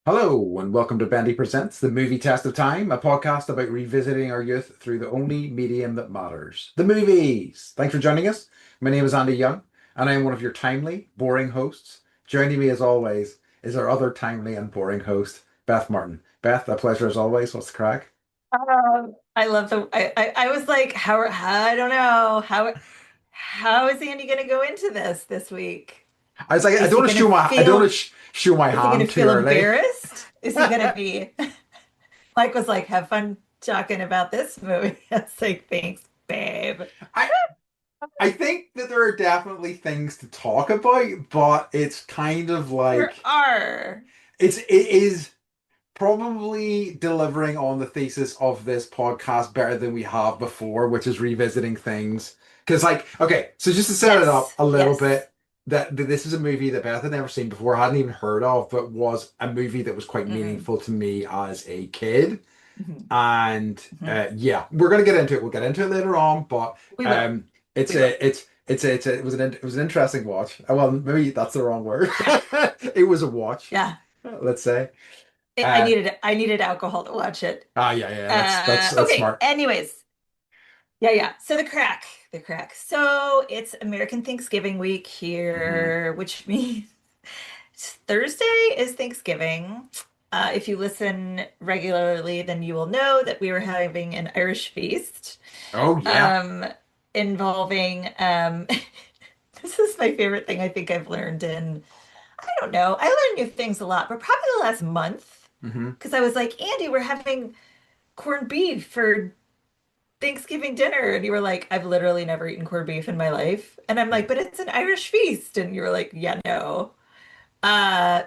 Hello, and welcome to Bendy Presents, the movie test of time, a podcast about revisiting our youth through the only medium that matters, the movies. Thanks for joining us. My name is Andy Young, and I am one of your timely, boring hosts. Joining me, as always, is our other timely and boring host, Beth Martin. Beth, a pleasure as always. What's the crack? I love I was like, how I don't know. How is Andy gonna go into this week? I was like, Is he gonna I don't want to feel show my is he gonna hand too feel early. embarrassed? Is he gonna be Mike was like, have fun talking about this movie? I was like, thanks, babe. I I think that there are definitely things to talk about, but it's kind of There like are. it is probably delivering on the thesis of this podcast better than we have before, which is revisiting things. Because, like, okay, so just to set it up Yes, a little yes. bit, that this is a movie that Beth had never seen before, hadn't even heard of, but was a movie that was quite Mm-mm. meaningful to me as a kid. Mhm. And Mhm. yeah, we're gonna get into it. We'll get into it later on, but We will. um, it's We will. a it's a it was an interesting watch. Well, maybe that's the wrong word. Yeah. It was a watch, Yeah. let's say. I Uh, needed alcohol to watch it. yeah, that's Okay. smart. Anyways, yeah, yeah. So the crack. So it's American Thanksgiving week Hmm. here, which means Thursday is Thanksgiving. If you listen regularly, then you will know that we were having an Irish feast, Oh yeah. um, involving, this is my favorite thing I think I've learned in, I don't know, I learn new things a lot, but probably the last month, Hmm. because I was like, Andy, we're having corned beef for Thanksgiving dinner. And you were like, I've literally never eaten corned beef in my life. And I'm like, but it's an Irish feast. And you were like, yeah, no.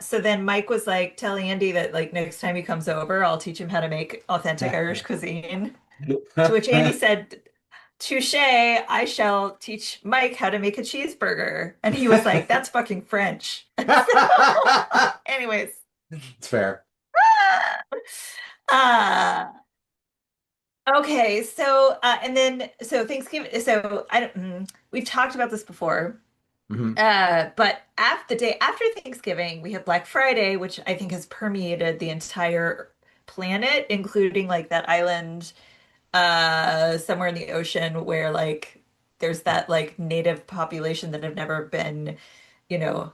So then Mike was like, tell Andy that like next time he comes over, I'll teach him how to make authentic Irish cuisine. To which Andy said, touche, I shall teach Mike how to make a cheeseburger. And he was like, that's fucking French. So, anyways. It's fair. Uh, Okay, so and then so Thanksgiving. So I don't. We've talked about this before. Hmm. But after the day after Thanksgiving, we have Black Friday, which I think has permeated the entire planet, including like that island somewhere in the ocean where like there's that like native population that have never been, you know,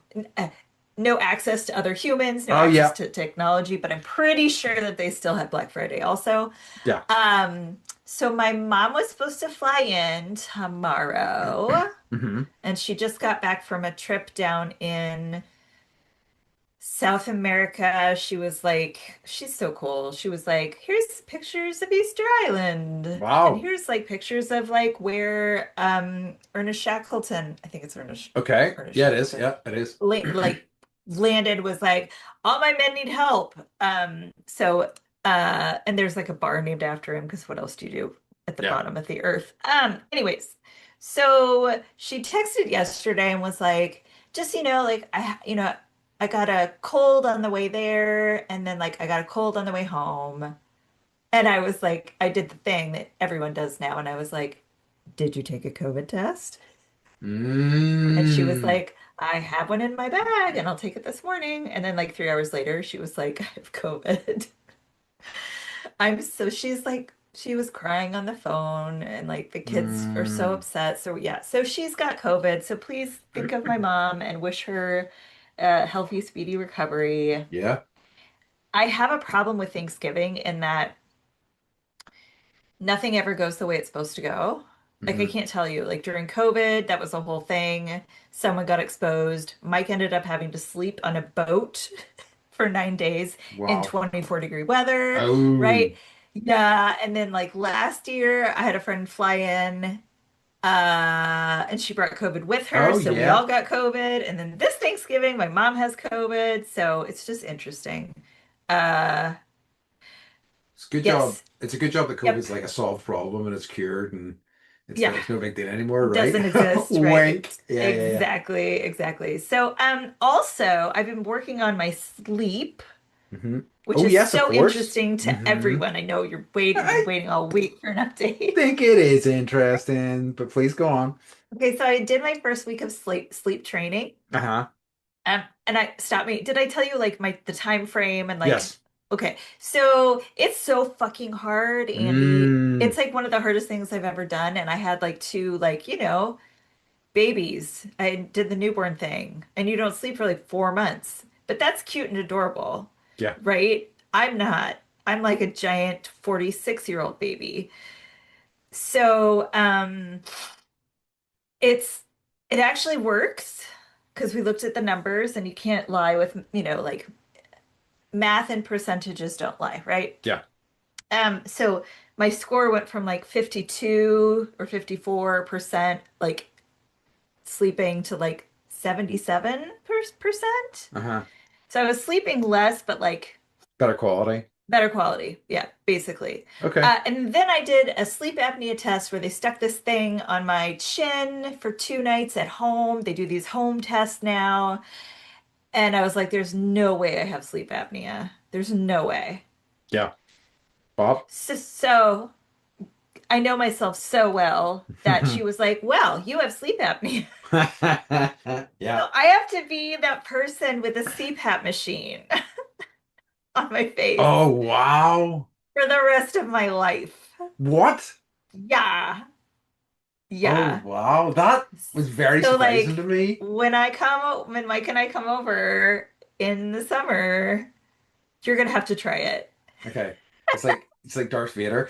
no access to other humans, no Oh access yeah. to technology, but I'm pretty sure that they still have Black Friday also. Yeah. So my mom was supposed to fly in tomorrow, Hmm. and she just got back from a trip down in South America. She was like, she's so cool. She was like, here's pictures of Easter Island. And Wow. here's like pictures of like where Ernest Shackleton, I think it's Okay. Ernest Yeah, it is. Shackleton, Yeah, it is. like landed was like, all my men need help. And there's like a bar named after him because what else do you do at the Yeah. bottom of the earth? Anyways, so she texted yesterday and was like, just like I got a cold on the way there, and then like I got a cold on the way home. And I was like, I did the thing that everyone does now, and I was like, did you take a COVID test? And she was Mm. like, I have one in my bag and I'll take it this morning. And then like 3 hours later, she was like, I have COVID. She's like, she was crying on the phone and like the kids are so Mm. upset. So yeah, so she's got COVID. So please think of my mom and wish her a healthy, speedy recovery. Yeah. I have a problem with Thanksgiving in that nothing ever goes the way it's supposed to go. Like I Hmm. can't tell you, like during COVID, that was a whole thing. Someone got exposed. Mike ended up having to sleep on a boat for 9 days in Wow. 24-degree weather, Oh. right? Yeah, and then like last year, I had a friend fly in, and she brought COVID with her, Oh so we yeah. all got COVID. And then this Thanksgiving, my mom has COVID, so it's just interesting. Uh, It's a good job. yes, It's a good job that yep, COVID's like a solved problem and it's cured and yeah. it's no big deal anymore, right? Doesn't exist, right? Wink. Yeah, yeah, yeah. Exactly, exactly. So, also, I've been working on my sleep, Hmm. which Oh is yes, of so course. interesting to Hmm. everyone. I know you've been I waiting all week for an update. think it is interesting, but please go on. Okay, so I did my first week of sleep training. Uh-huh. And I stop me. Did I tell you like the time frame and like Yes. okay. So it's so fucking hard, Andy. Mm, It's like one of the hardest things I've ever done. And I had like two like, babies. I did the newborn thing. And you don't sleep for like 4 months. But that's cute and adorable, yeah. right? I'm not. I'm like a giant 46-year-old baby. So, it's it actually works because we looked at the numbers and you can't lie with, like math and percentages don't lie, right? Yeah. So my score went from like 52 or 54% like sleeping to like 77%. Uh-huh. So I was sleeping less, but like Better quality. better quality. Yeah, basically. Okay. And then I did a sleep apnea test where they stuck this thing on my chin for 2 nights at home. They do these home tests now. And I was like, there's no way I have sleep apnea. There's no way. Yeah. Bob? So I know myself so well that she was like, well, you have sleep apnea. Yeah. So I have to be that person with a CPAP machine on my Oh, face wow. for the rest of my life. What? Yeah. Oh, Yeah. wow. That was very So surprising to like me. when Mike and I come over in the summer, you're gonna have to try it. Okay. It's like Darth Vader.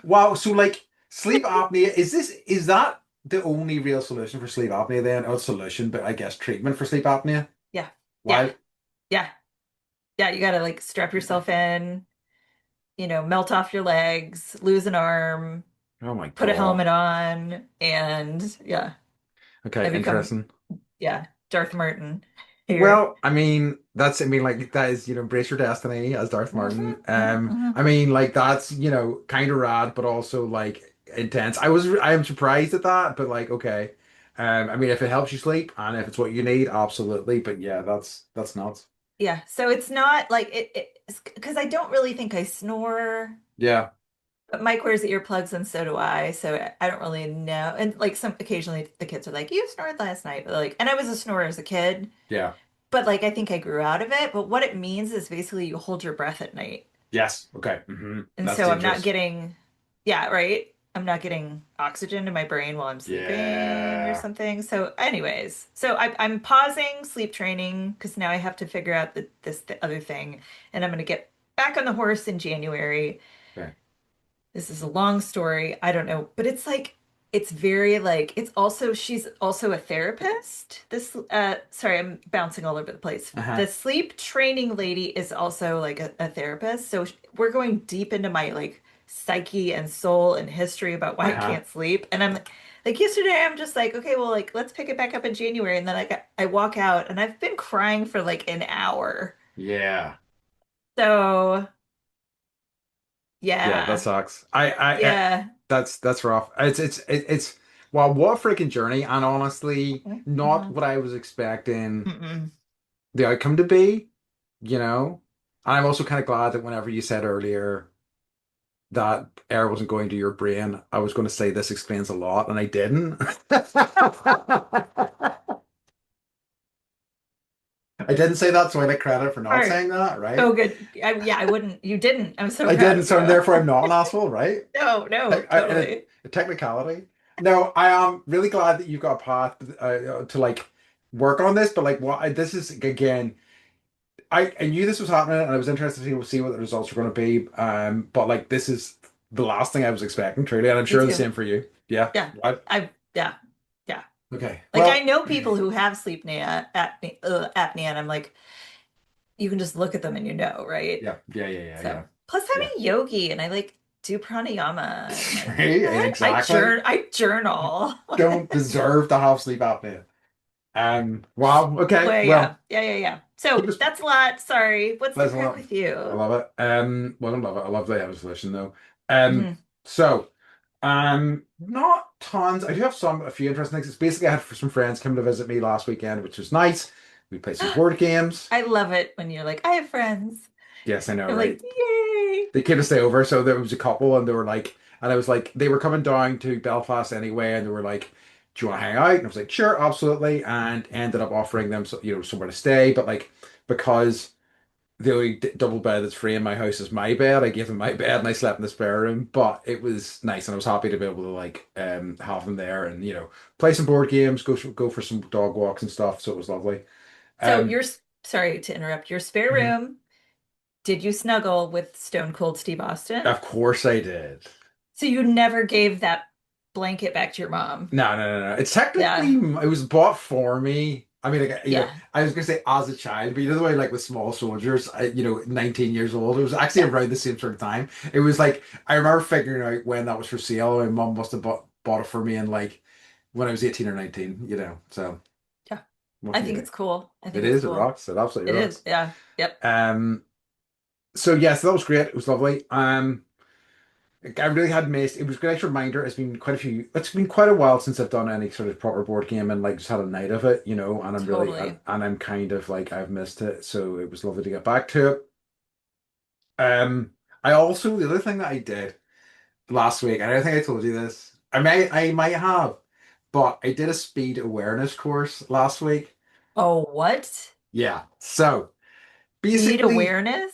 Wow, so like sleep apnea, is that the only real solution for sleep apnea then? Not solution, but I guess treatment for sleep apnea? Yeah. Yeah. Why? Yeah. Yeah. You gotta like strap yourself in, melt off your legs, lose an arm, Oh my put a God. helmet on, and yeah, I Okay, become, interesting. yeah, Darth Martin here. Well, like that is, embrace your destiny as Darth Mhm, Martin. mhm, mhm. Like that's, kind of rad, but also like intense. I am surprised at that, but like, okay. If it helps you sleep and if it's what you need, absolutely. But yeah, that's nuts. Yeah. So it's not like because I don't really think I snore. Yeah, But Mike wears earplugs and so do I, so I don't really know. And like some occasionally the kids are like, "You snored last night," but like, and I was a snorer as a kid, yeah. but like I think I grew out of it. But what it means is basically you hold your breath at night, Yes. Okay. and That's so I'm not dangerous. getting, yeah, right. I'm not getting oxygen to my brain while I'm sleeping or Yeah. something. So, anyways, so I'm pausing sleep training because now I have to figure out the other thing, and I'm gonna get back on the horse in January. Okay. This is a long story. I don't know, but it's like it's very like it's also she's also a therapist. This sorry, I'm bouncing all over the place. Uh-huh. The sleep training lady is also like a therapist. So we're going deep into my like psyche and soul and history about why I Uh-huh. can't sleep. And I'm like yesterday I'm just like, okay, well like let's pick it back up in January and then I walk out and I've been crying for like an hour. Yeah. So, Yeah, that yeah. sucks. Yeah. That's rough. It's well, what a freaking journey, and honestly, not Mhm. what I was expecting Mm-mm. the outcome to be, you know. And I'm also kind of glad that whenever you said earlier that air wasn't going to your brain, I was going to say this explains a lot, and I didn't. I didn't say that, so I get credit for All not right. saying that, right? Oh, good. Yeah, I wouldn't. You didn't. I'm so I proud didn't, of so you. therefore I'm not an asshole, right? No, no, totally. A technicality. No, I am really glad that you've got a path to like work on this, but like this is again, I knew this was happening and I was interested to see what the results were going to be. But like this is the last thing I was expecting, truly, and I'm Me sure the too. same for you. Yeah. Yeah. Right. Yeah, yeah. Okay. Like I Well, know people who have apnea, and I'm like, you can just look at them and you know, right? yeah, yeah, yeah, yeah, So yeah, plus I'm yeah. a yogi and I like do pranayama and like, Exactly. I journal. Don't deserve to have sleep apnea. Wow. Okay. Well, yeah, Well, yeah, yeah, yeah. keep So us. that's a lot. Sorry. What's the There's a crack lot. with I you? love it. Well, I love it. I love the evolution though. Um, Mhm. so, not tons. I do have a few interesting things. It's basically I had some friends come to visit me last weekend, which was nice. We played some board games. I love it when you're like, I have friends. Yes, I know, I'm like, right? yay. They came to stay over, so there was a couple, and they were like, and I was like, they were coming down to Belfast anyway, and they were like, do you want to hang out? And I was like, sure, absolutely. And ended up offering them, somewhere to stay. But like, because the only double bed that's free in my house is my bed, I gave them my bed and I slept in the spare room. But it was nice, and I was happy to be able to like have them there and play some board games, go for some dog walks and stuff. So it was lovely. So Um, sorry to interrupt, your spare mhm. room, did you snuggle with Stone Cold Steve Austin? Of course I did. So you never gave that blanket back to your mom? No, no, no, no. It's technically Yeah. it was bought for me. I mean, like, Yeah. I was gonna say as a child, but the way like with small soldiers, 19 years old, it was actually Yeah. around the same sort of time. It was like I remember figuring out when that was for sale. My mom must have bought it for me in like when I was 18 or 19. So Yeah. what I can you think do? it's cool. I think It it's is. It cool. rocks. It absolutely It is. rocks. Yeah. Yep. Um. So yes, that was great. It was lovely. I really had missed. It was a nice reminder. It's been quite a while since I've done any sort of proper board game and like just had a night of it, and Totally. I'm kind of like I've missed it. So it was lovely to get back to it. I also the other thing that I did last week, and I don't think I told you this. I might have, but I did a speed awareness course last week. Oh, what? Yeah. So Speed basically, awareness?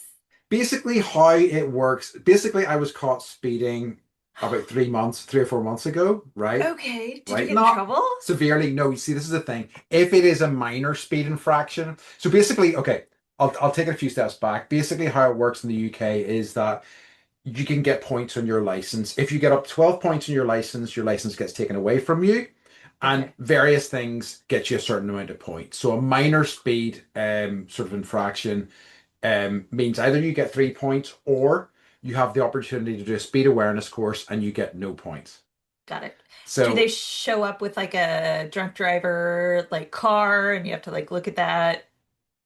how it works. Basically, I was caught speeding about 3 or 4 months ago, right? Okay. Did you Right? get in Not trouble? severely. No, you see, this is the thing. If it is a minor speed infraction, so basically, okay, I'll take it a few steps back. Basically, how it works in the UK is that you can get points on your license. If you get up 12 points on your license gets taken away from you, and Okay. various things get you a certain amount of points. So a minor speed sort of infraction means either you get 3 points or you have the opportunity to do a speed awareness course and you get no points. Got it. Do they So show up with like a drunk driver like car and you have to like look at that?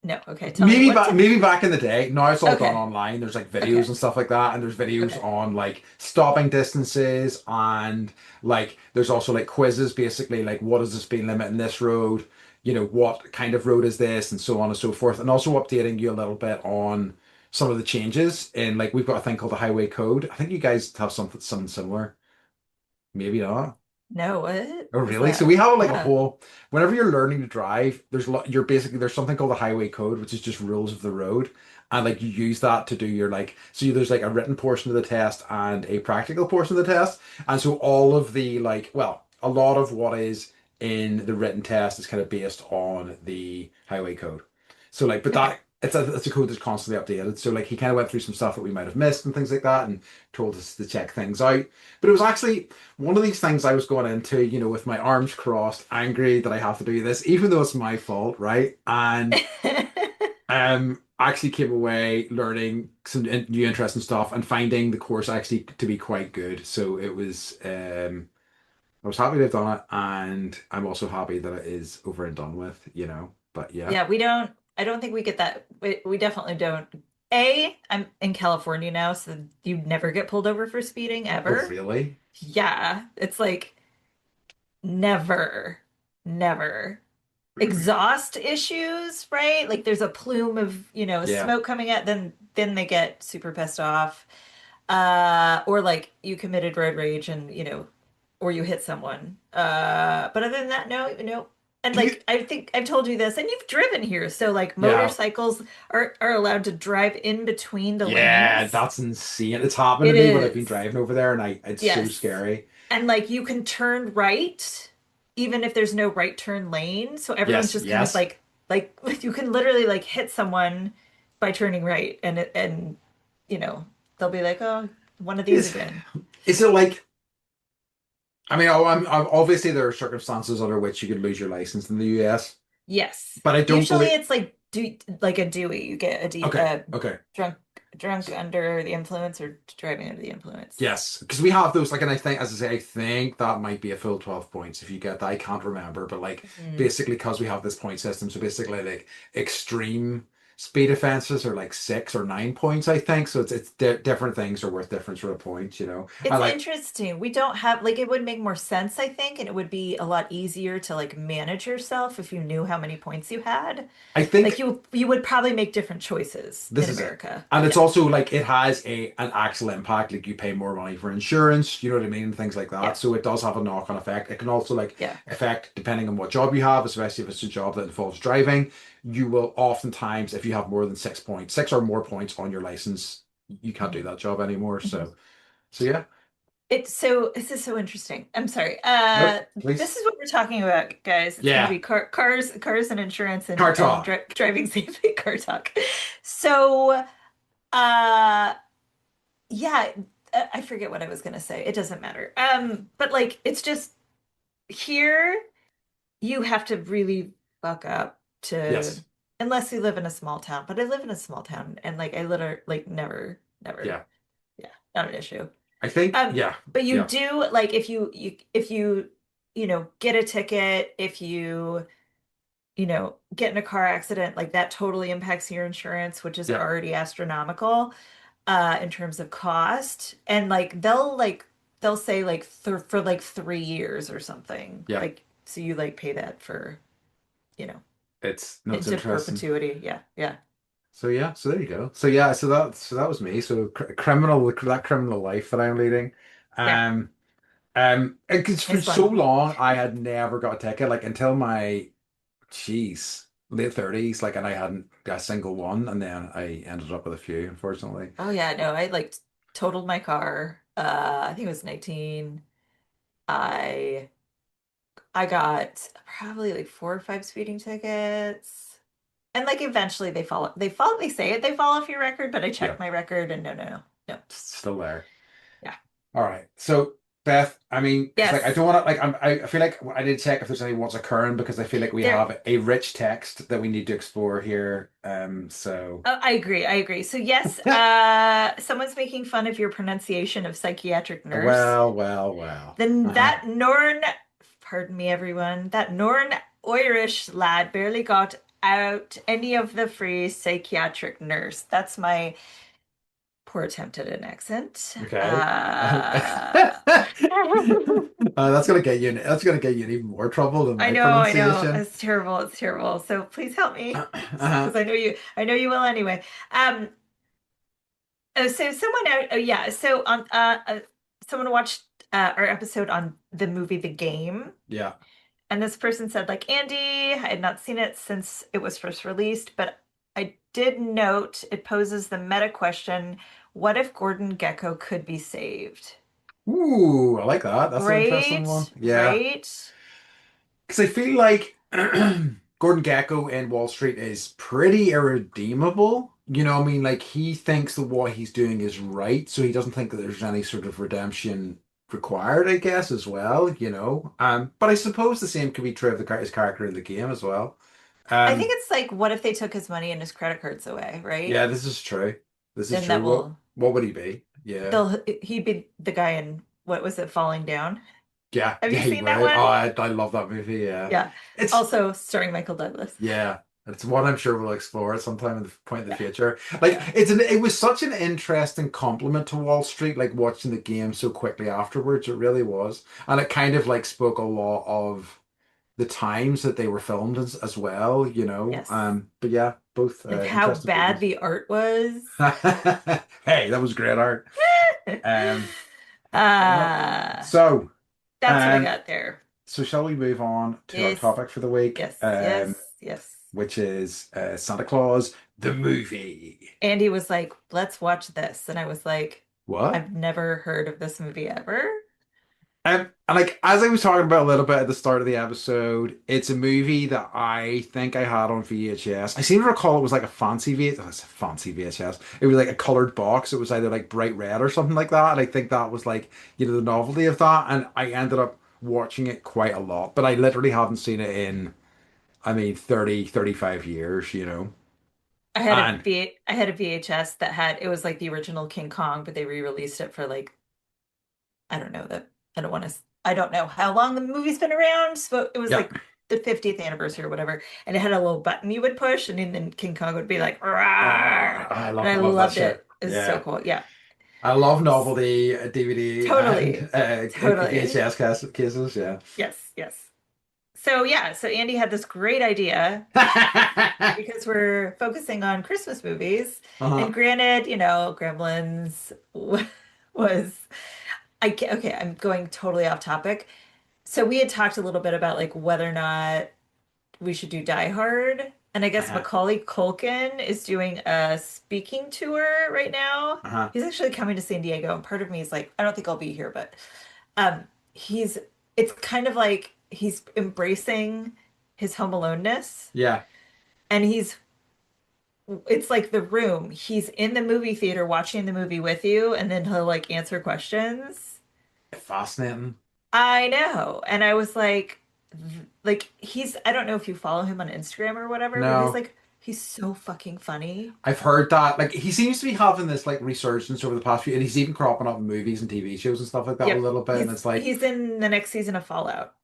No. Okay. Tell me what to. maybe back in the day. Now it's all done Okay. online. There's like videos Okay. and stuff like that, and there's videos Okay. on like stopping distances, and like there's also like quizzes, basically like what is the speed limit in this road, what kind of road is this, and so on and so forth, and also updating you a little bit on some of the changes in like we've got a thing called the highway code. I think you guys have something similar. Maybe not. No, what Oh, is really? So that? we have like a Yeah. whole, whenever you're learning to drive, there's something called the highway code, which is just rules of the road. And like you use that to do your there's like a written portion of the test and a practical portion of the test. And so all of the a lot of what is in the written test is kind of based on the highway code. So like, but Okay. it's a code that's constantly updated. So like he kind of went through some stuff that we might have missed and things like that and told us to check things out. But it was actually one of these things I was going into, with my arms crossed, angry that I have to do this, even though it's my fault, right? And actually came away learning some new interesting stuff and finding the course actually to be quite good. So it was I was happy to have done it, and I'm also happy that it is over and done with. But yeah. Yeah, I don't think we get that. We definitely don't. I'm in California now, so you never get pulled over for speeding Oh, ever. really? Yeah, it's like never, never. Really? Exhaust issues, right? Like there's a plume of, Yeah. smoke coming out, then they get super pissed off. Or like you committed road rage and, or you hit someone. But other than that, no, no. And You, like I think I've told you this, and you've driven here, so like yeah. motorcycles are allowed to drive in between the Yeah, lanes. that's insane. It's happened to It me when I've been is. driving over there, and it's so Yes. scary. And like you can turn right even if there's no right turn lane. So everyone's Yes, just kind of yes. like you can literally like hit someone by turning right and you know, they'll be like, "Oh, one of these Is again." is it like? I mean, I'm obviously there are circumstances under which you could lose your license in the US, Yes. but I don't Usually believe. it's like a Dewey. You get Okay, okay, drunk under the influence or driving under the influence. yes, because we have those and I think, as I say, I think that might be a full 12 points if you get that. I can't remember, but like Mhm. basically because we have this point system, so basically like extreme. speed offenses are like 6 or 9 points, I think. So it's different things are worth different sort of points, you know. I It's like interesting. We don't have like it would make more sense, I think, and it would be a lot easier to like manage yourself if you knew how many points you had. I Like think you would probably make different choices this in is it. America. And it's Yeah. also like it has a an actual impact. Like you pay more money for insurance, you know what I mean, and things like that. Yeah. So it does have a knock-on effect. It can also like Yeah. affect depending on what job you have, especially if it's a job that involves driving. You will oftentimes, if you have more than 6 points, 6 or more points on your license, you can't do Mhm. that job anymore. Mhm. So yeah. It's so this is so interesting. I'm sorry. Nope, This please. is what we're talking about, guys. It's going to Yeah. be cars and insurance Car and talk. driving safely car talk. So, uh yeah, I forget what I was going to say. It doesn't matter. But like it's just here you have to really buck up to Yes. unless you live in a small town. But I live in a small town and like I literally like never, Yeah. yeah, not an issue. I think, yeah. But you Yeah. do like if you get a ticket, if you get in a car accident, like that totally impacts your insurance, which is Yeah. already astronomical in terms of cost. And like they'll say like th for like 3 years or something. Yeah. Like so you like pay that for, you know, It's no, it's into interesting. perpetuity. Yeah, yeah, So yeah, so there you go. So yeah, so that was me. So criminal that criminal life that I'm leading. yeah. Because for It's so fun. long I had never got a ticket, like until my jeez, late 30s, like, and I hadn't got a single one, and then I ended up with a few, unfortunately. Oh yeah, no, I like totaled my car. I think it was 19. I I got probably like 4 or 5 speeding tickets. And like eventually they say it, they fall off your record, but I Yeah, checked my record and no. still there. Yeah. All right. So Beth, I mean, because like I Yes. don't want to like I feel like I did check if there's any what's occurring because I feel like we There have a rich text that we need to explore here. So I agree. I agree. So yes, someone's making fun of your pronunciation of psychiatric nurse. well, well, well. Then Uh-huh. that Norn, pardon me everyone, that Norn Irish lad barely got out any of the phrase psychiatric nurse. That's my poor attempt at an accent. Okay. That's gonna get you in even more trouble than my I know. pronunciation. It's terrible. It's terrible. So please help me Uh-huh. because I know you will anyway. Um, so someone out, oh yeah, so on someone watched our episode on the movie The Game, Yeah. and this person said like Andy, I had not seen it since it was first released, but I did note it poses the meta question, what if Gordon Gekko could be saved? Ooh, I like that. That's an interesting one. Right? Yeah. Right? Because I feel like Gordon Gekko in Wall Street is pretty irredeemable. You know, what I mean, like he thinks that what he's doing is right, so he doesn't think that there's any sort of redemption required, I guess, as well, you know. But I suppose the same could be true of his character in the game as well. I think Um, it's like what if they took his money and his credit cards away, right? yeah, this is true. This is Then true. that will What would he be? Yeah. he'd be the guy in what was it, Falling Down? Yeah, Have yeah, you he seen that would. Oh, one? I love that movie. Yeah, Yeah. it's Also starring Michael Douglas. yeah, it's one I'm sure we'll explore at some time in the point in the Yeah. future. Like Yeah. it was such an interesting compliment to Wall Street, like watching the game so quickly afterwards. It really was, and it kind of like spoke a lot of the times that they were filmed as well. You know. Yes. But yeah, both And how interesting bad movies. the art was. Hey, that was great art. Um, well, Uh, so. that's what I Um, got there. So shall we move on to our Yes. topic for the week, Yes. Yes. Yes. which is Santa Claus the movie. Andy was like, let's watch this. And I was like, What? I've never heard of this movie ever. And like as I was talking about a little bit at the start of the episode, it's a movie that I think I had on VHS. I seem to recall it was like a fancy VHS. Oh, it's a fancy VHS. It was like a colored box. It was either like bright red or something like that. And I think that was like, the novelty of that. And I ended up watching it quite a lot. But I literally haven't seen it in, I mean, 30, 35 years, you know. And I had a VHS that had it was like the original King Kong, but they re-released it for like I don't know that I don't want to I don't know how long the movie's been around, but it was yeah, like the 50th anniversary or whatever, and it had a little button you would push, and then King Kong would be like, Oh, "Rawr!" I And I love that loved shit. it. It was so Yeah. cool. Yeah. I love S- novelty DVD and Totally. Totally. VHS cases. Yeah. Yes, yes. So yeah, so Andy had this great idea because we're focusing on Christmas movies. Uh-huh. And granted, Gremlins was okay, I'm going totally off topic. So we had talked a little bit about like whether or not we should do Die Hard. And I guess Uh-huh. Macaulay Culkin is doing a speaking tour right now. Uh-huh. He's actually coming to San Diego, and part of me is like, I don't think I'll be here, but um he's it's kind of like he's embracing his home aloneness, Yeah. and it's like The Room. He's in the movie theater watching the movie with you, and then he'll like answer questions. Fascinating. I know. And I was like I don't know if you follow him on Instagram or whatever, but No. he's so fucking funny. I've heard that. Like he seems to be having this like resurgence over the past few, and he's even cropping up in movies and TV shows and stuff like that a Yep. little bit. And He's it's like, he's in the next season of Fallout.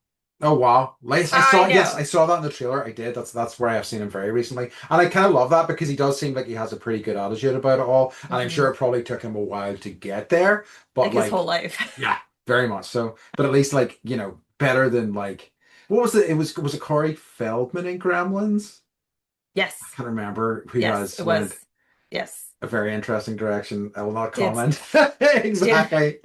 oh wow. Like I I saw, yes, know. I saw that in the trailer. I did. That's where I've seen him very recently. And I kind of love that because he does seem like he has a pretty good attitude about it all. And I'm sure Hmm. it probably took him a while to get there, but Like his whole like, life. yeah, very much so. But at least like, better than like what was it? Was it Corey Feldman in Gremlins? I Yes. can't remember who Yes, has it went was. Yes. a very interesting direction. I will not Dance, comment dan exactly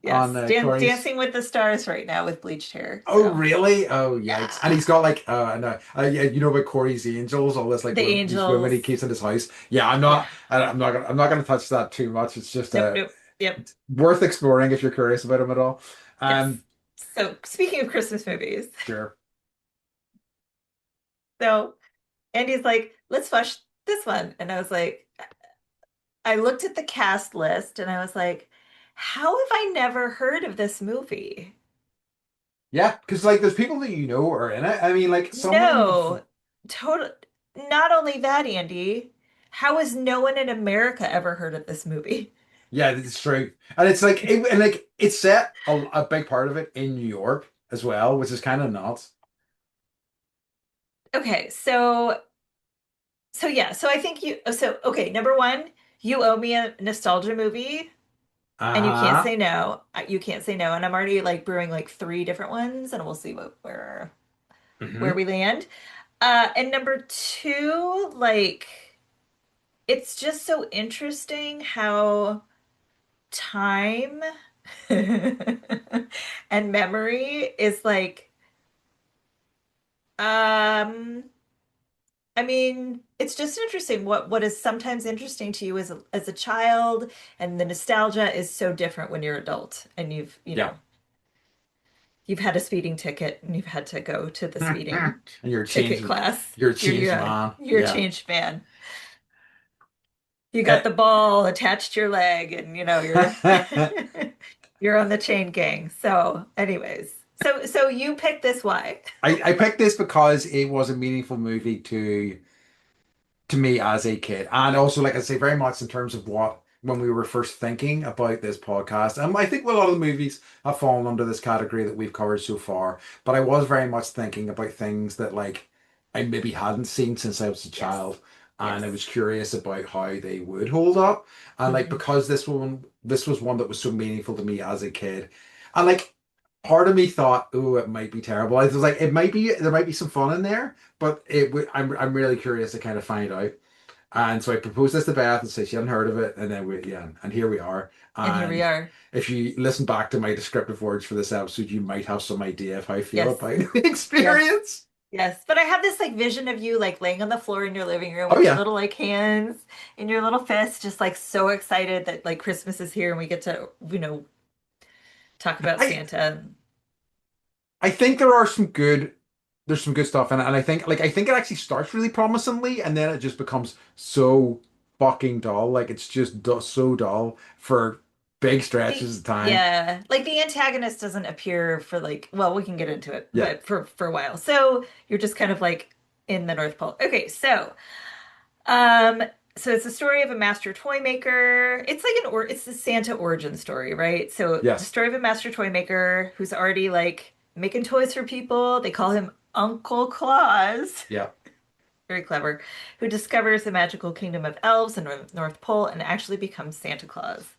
on yes. Corey's. Dancing with the Stars right now with bleached hair. Oh, So, really? Oh, yikes! And yeah. he's got like, no, yeah, you know about Corey's Angels, all this like The these women he Angels. keeps in his house. Yeah, Yeah. I'm not gonna touch that too much. It's just Nope, nope. Yep. worth exploring if you're curious about him at all. Yes. Um, So, speaking of Christmas movies, sure. so Andy's like, let's watch this one. And I was like, I looked at the cast list and I was like, how have I never heard of this movie? Yeah, because like there's people that you know are in it. I mean, like some of them. No, total. Not only that, Andy, how has no one in America ever heard of this movie? Yeah, it's true, and it's like and like it's set a big part of it in New York as well, which is kind of nuts. Okay, so yeah, so I think so okay, number one, you owe me a nostalgia movie and you can't Uh-huh. say no. You can't say no, and I'm already like brewing like three different ones, and we'll see where Hmm. we land. And number two, like it's just so interesting how time and memory is like um I mean, it's just interesting what is sometimes interesting to you as a child, and the nostalgia is so different when you're adult and Yeah. you've had a speeding ticket and you've had to go to the speeding And you're ticket changed. class. You're a You're changed yeah, man. you're a Yeah. changed man. You got Eh, the ball attached to your leg, and you're you're on the chain gang. So, anyways, so you picked this, why? I picked this because it was a meaningful movie to me as a kid. And also, like I say, very much in terms of what when we were first thinking about this podcast. And I think a lot of the movies have fallen under this category that we've covered so far. But I was very much thinking about things that like I maybe hadn't seen since I was a Yes. child. And I Yes. was curious about how they would hold up. And like Hmm. because this was one that was so meaningful to me as a kid. And like part of me thought, oh, it might be terrible. I was like, it might be there might be some fun in there, but it would I'm really curious to kind of find out. And so I proposed this to Beth and said she hadn't heard of it, and then and here we are. And here we And are. if you listen back to my descriptive words for this episode, you might have some idea of how I feel Yes. about the Yes. experience. Yes. But I have this like vision of you like laying on the floor in your living room Oh with your yeah, little like hands in your little fists, just like so excited that like Christmas is here and we get to, talk about I Santa. I think there's some good stuff in it, and I think it actually starts really promisingly, and then it just becomes so fucking dull. Like it's just so dull for big stretches of time. Yeah, like the antagonist doesn't appear for like, well, we can get into it, Yeah, but for a while. So you're just kind of like in the North Pole. Okay, um, so it's the story of a master toy maker. It's like it's the Santa origin story, right? So the yes. story of a master toy maker who's already like making toys for people. They call him Uncle Claus, Yeah. very clever, who discovers the magical kingdom of elves and North Pole and actually becomes Santa Claus.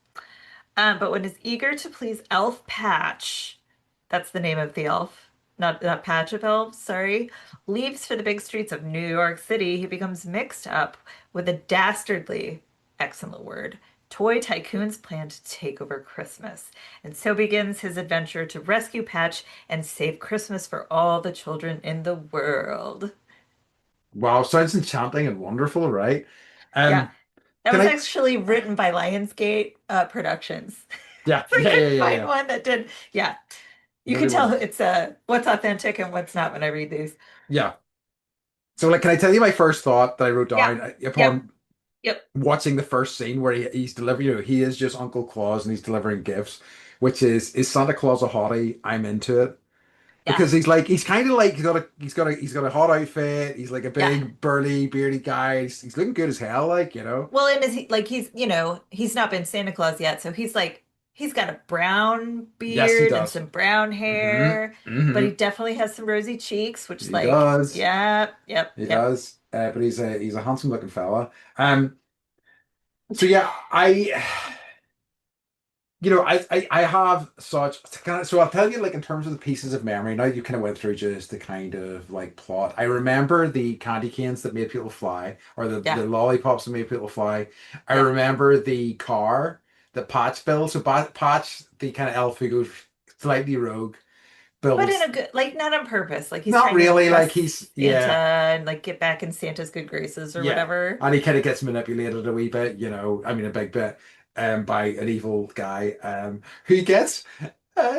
But when he's eager to please Elf Patch, that's the name of the elf, not Patch of Elves, sorry, leaves for the big streets of New York City, he becomes mixed up with a dastardly, excellent word, toy tycoon's plan to take over Christmas. And so begins his adventure to rescue Patch and save Christmas for all the children in the world. Wow, sounds enchanting and wonderful, right? Yeah, Um, that can was I? actually written by Lionsgate Productions. Yeah, I yeah, yeah, couldn't yeah, find yeah. one that did. Yeah, you can Nobody tell wants. it's what's authentic and what's not when I read these. Yeah. So, like, can I tell you my first thought that I wrote Yeah. down Yep. upon Yep. watching the first scene where he's delivering, he is just Uncle Claus and he's delivering gifts, which is Santa Claus a hottie? I'm into it. Yeah. Because he's kind of like he's got a hot outfit. He's like a Yeah. big burly beardy guy. He's looking good as hell, like Well, and is he like he's not been Santa Claus yet, so he's got a brown Yes, he beard and does. some brown Hmm. hair, but he Hmm. definitely has some rosy cheeks, which He like, does. yep, yep, He yep. does. But he's a handsome looking fella. So yeah, I have such kind of, so I'll tell you, like, in terms of the pieces of memory. Now you kind of went through just the kind of like plot. I remember the candy canes that made people fly, or Yeah. the lollipops that made people fly. I Yeah. remember the car that Patch built. So Patch, the kind of elf who goes slightly rogue, But in builds. a good, like not on purpose. Like he's Not trying to really, like impress he's, Santa yeah. and like get back in Santa's good graces or Yeah. whatever. And he kind of gets manipulated a wee bit, I mean a big bit, by an evil guy, who gets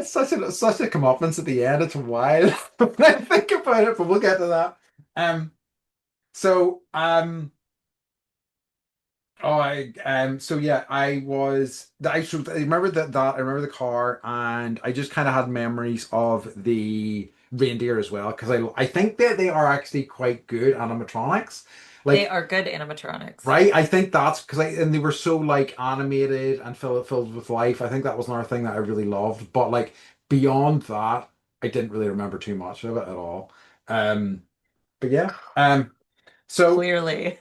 such a comeuppance at the end. It's wild when I think about it, but we'll get to that. Um, so so yeah, I remember that I remember the car, and I just kind of had memories of the reindeer as well, because I think that they are actually quite good animatronics. They Like, are good animatronics. right? I think that's because and they were so like animated and filled with life. I think that was another thing that I really loved. But like beyond that, I didn't really remember too much of it at all. Um, but yeah. So Clearly.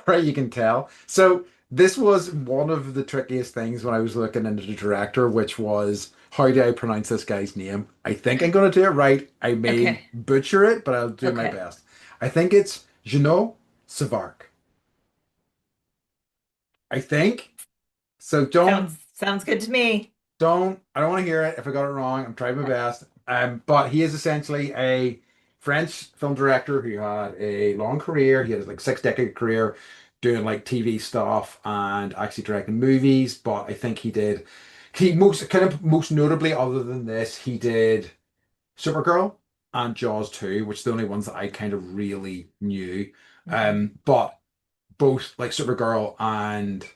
right, you can tell. So this was one of the trickiest things when I was looking into the director, which was how do I pronounce this guy's name? I think I'm gonna do it right. I may Okay. butcher it, but I'll do my Okay. best. I think it's Jeannot Savark. I think. So Sounds good to me. I don't want to hear it if I got it wrong. I'm trying my best. But he is essentially a French film director who had a long career. He had like 6 decade career doing like TV stuff and actually directing movies. But I think he most notably, other than this, he did Supergirl and Jaws 2, which are the only ones that I kind of really knew. Mhm. But both like Supergirl and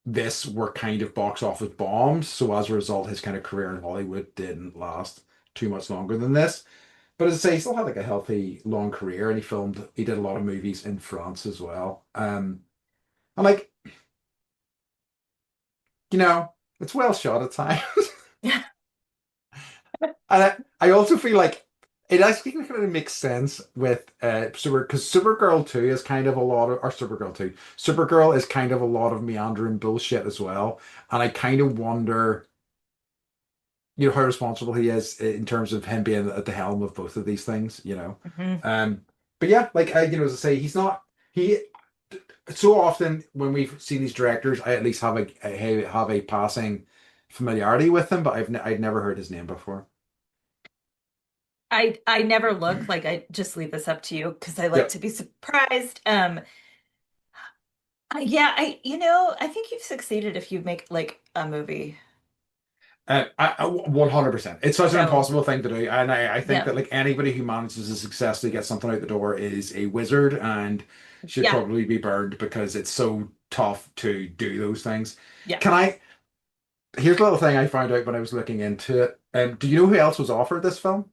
this were kind of box office bombs. So as a result, his kind of career in Hollywood didn't last too much longer than this. But as I say, he still had like a healthy long career, and he did a lot of movies in France as well. And like, you know, it's well shot at times. And I also feel like it actually kind of makes sense with because Supergirl 2 is kind of a lot of, or Supergirl 2. Supergirl is kind of a lot of meandering bullshit as well. And I kind of wonder, how responsible he is in terms of him being at the helm of both of these things. Mhm. Um, but yeah, like as I say, he so often when we've seen these directors, I at least have a passing familiarity with him, but I'd never heard his name before. I never look like I just leave this up to you because I like Yep. to be surprised. Yeah, I think you've succeeded if you make like a movie. 100%. It's such an So, impossible thing to do, and I think yeah. that like anybody who manages to successfully get something out the door is a wizard and should Yeah. probably be burned because it's so tough to do those things. Yeah. Can I? Here's a little thing I found out when I was looking into it. Do you know who else was offered this film?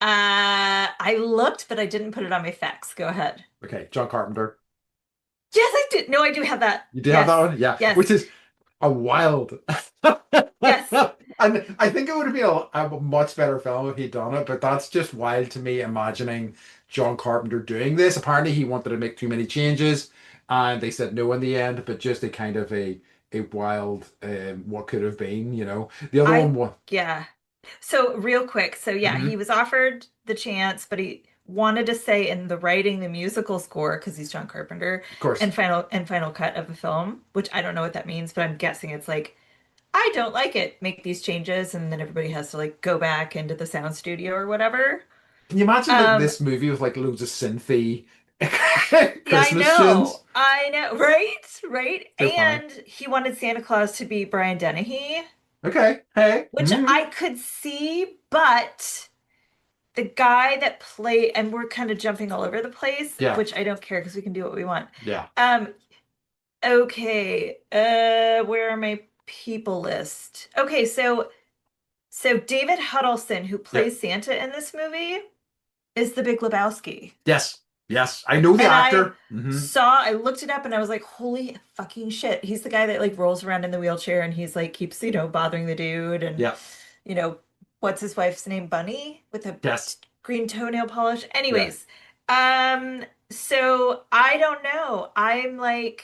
I looked, but I didn't put it on my facts. Go ahead. Okay, John Carpenter. Yes, I did. No, I do have that. You do have that Yes. one? Yeah, Yes. which is a wild. Yes. And I think it would have been a much better film if he'd done it, but that's just wild to me imagining John Carpenter doing this. Apparently he wanted to make too many changes and they said no in the end, but just a kind of a wild what could have been, you know. The other one I, was yeah. So real quick, so yeah, he Mhm. was offered the chance, but he wanted to say in the writing the musical score because he's John Carpenter Of course. and final cut of the film, which I don't know what that means, but I'm guessing it's like I don't like it, make these changes, and then everybody has to like go back into the sound studio or whatever. Can you imagine like Um, this movie with like loads of synthy yeah, Christmas tunes? I know, right, right. So funny. And he wanted Santa Claus to be Brian Dennehy, Okay. Hey. which I could see, but the guy that played, and we're kind of jumping all over the place, Yeah. which I don't care because we can do what we want. Yeah. Um, okay, where are my people list? Okay, so David Huddleston, who Yeah. plays Santa in this movie, is the Big Lebowski. Yes. Yes. I know the And actor. I looked it up and I was like, holy fucking shit. He's the guy that like rolls around in the wheelchair and he's like keeps, bothering the dude and Yeah. you know, what's his wife's name? Bunny with a Yes. green toenail polish. Yeah. Anyways, so I don't know. I'm like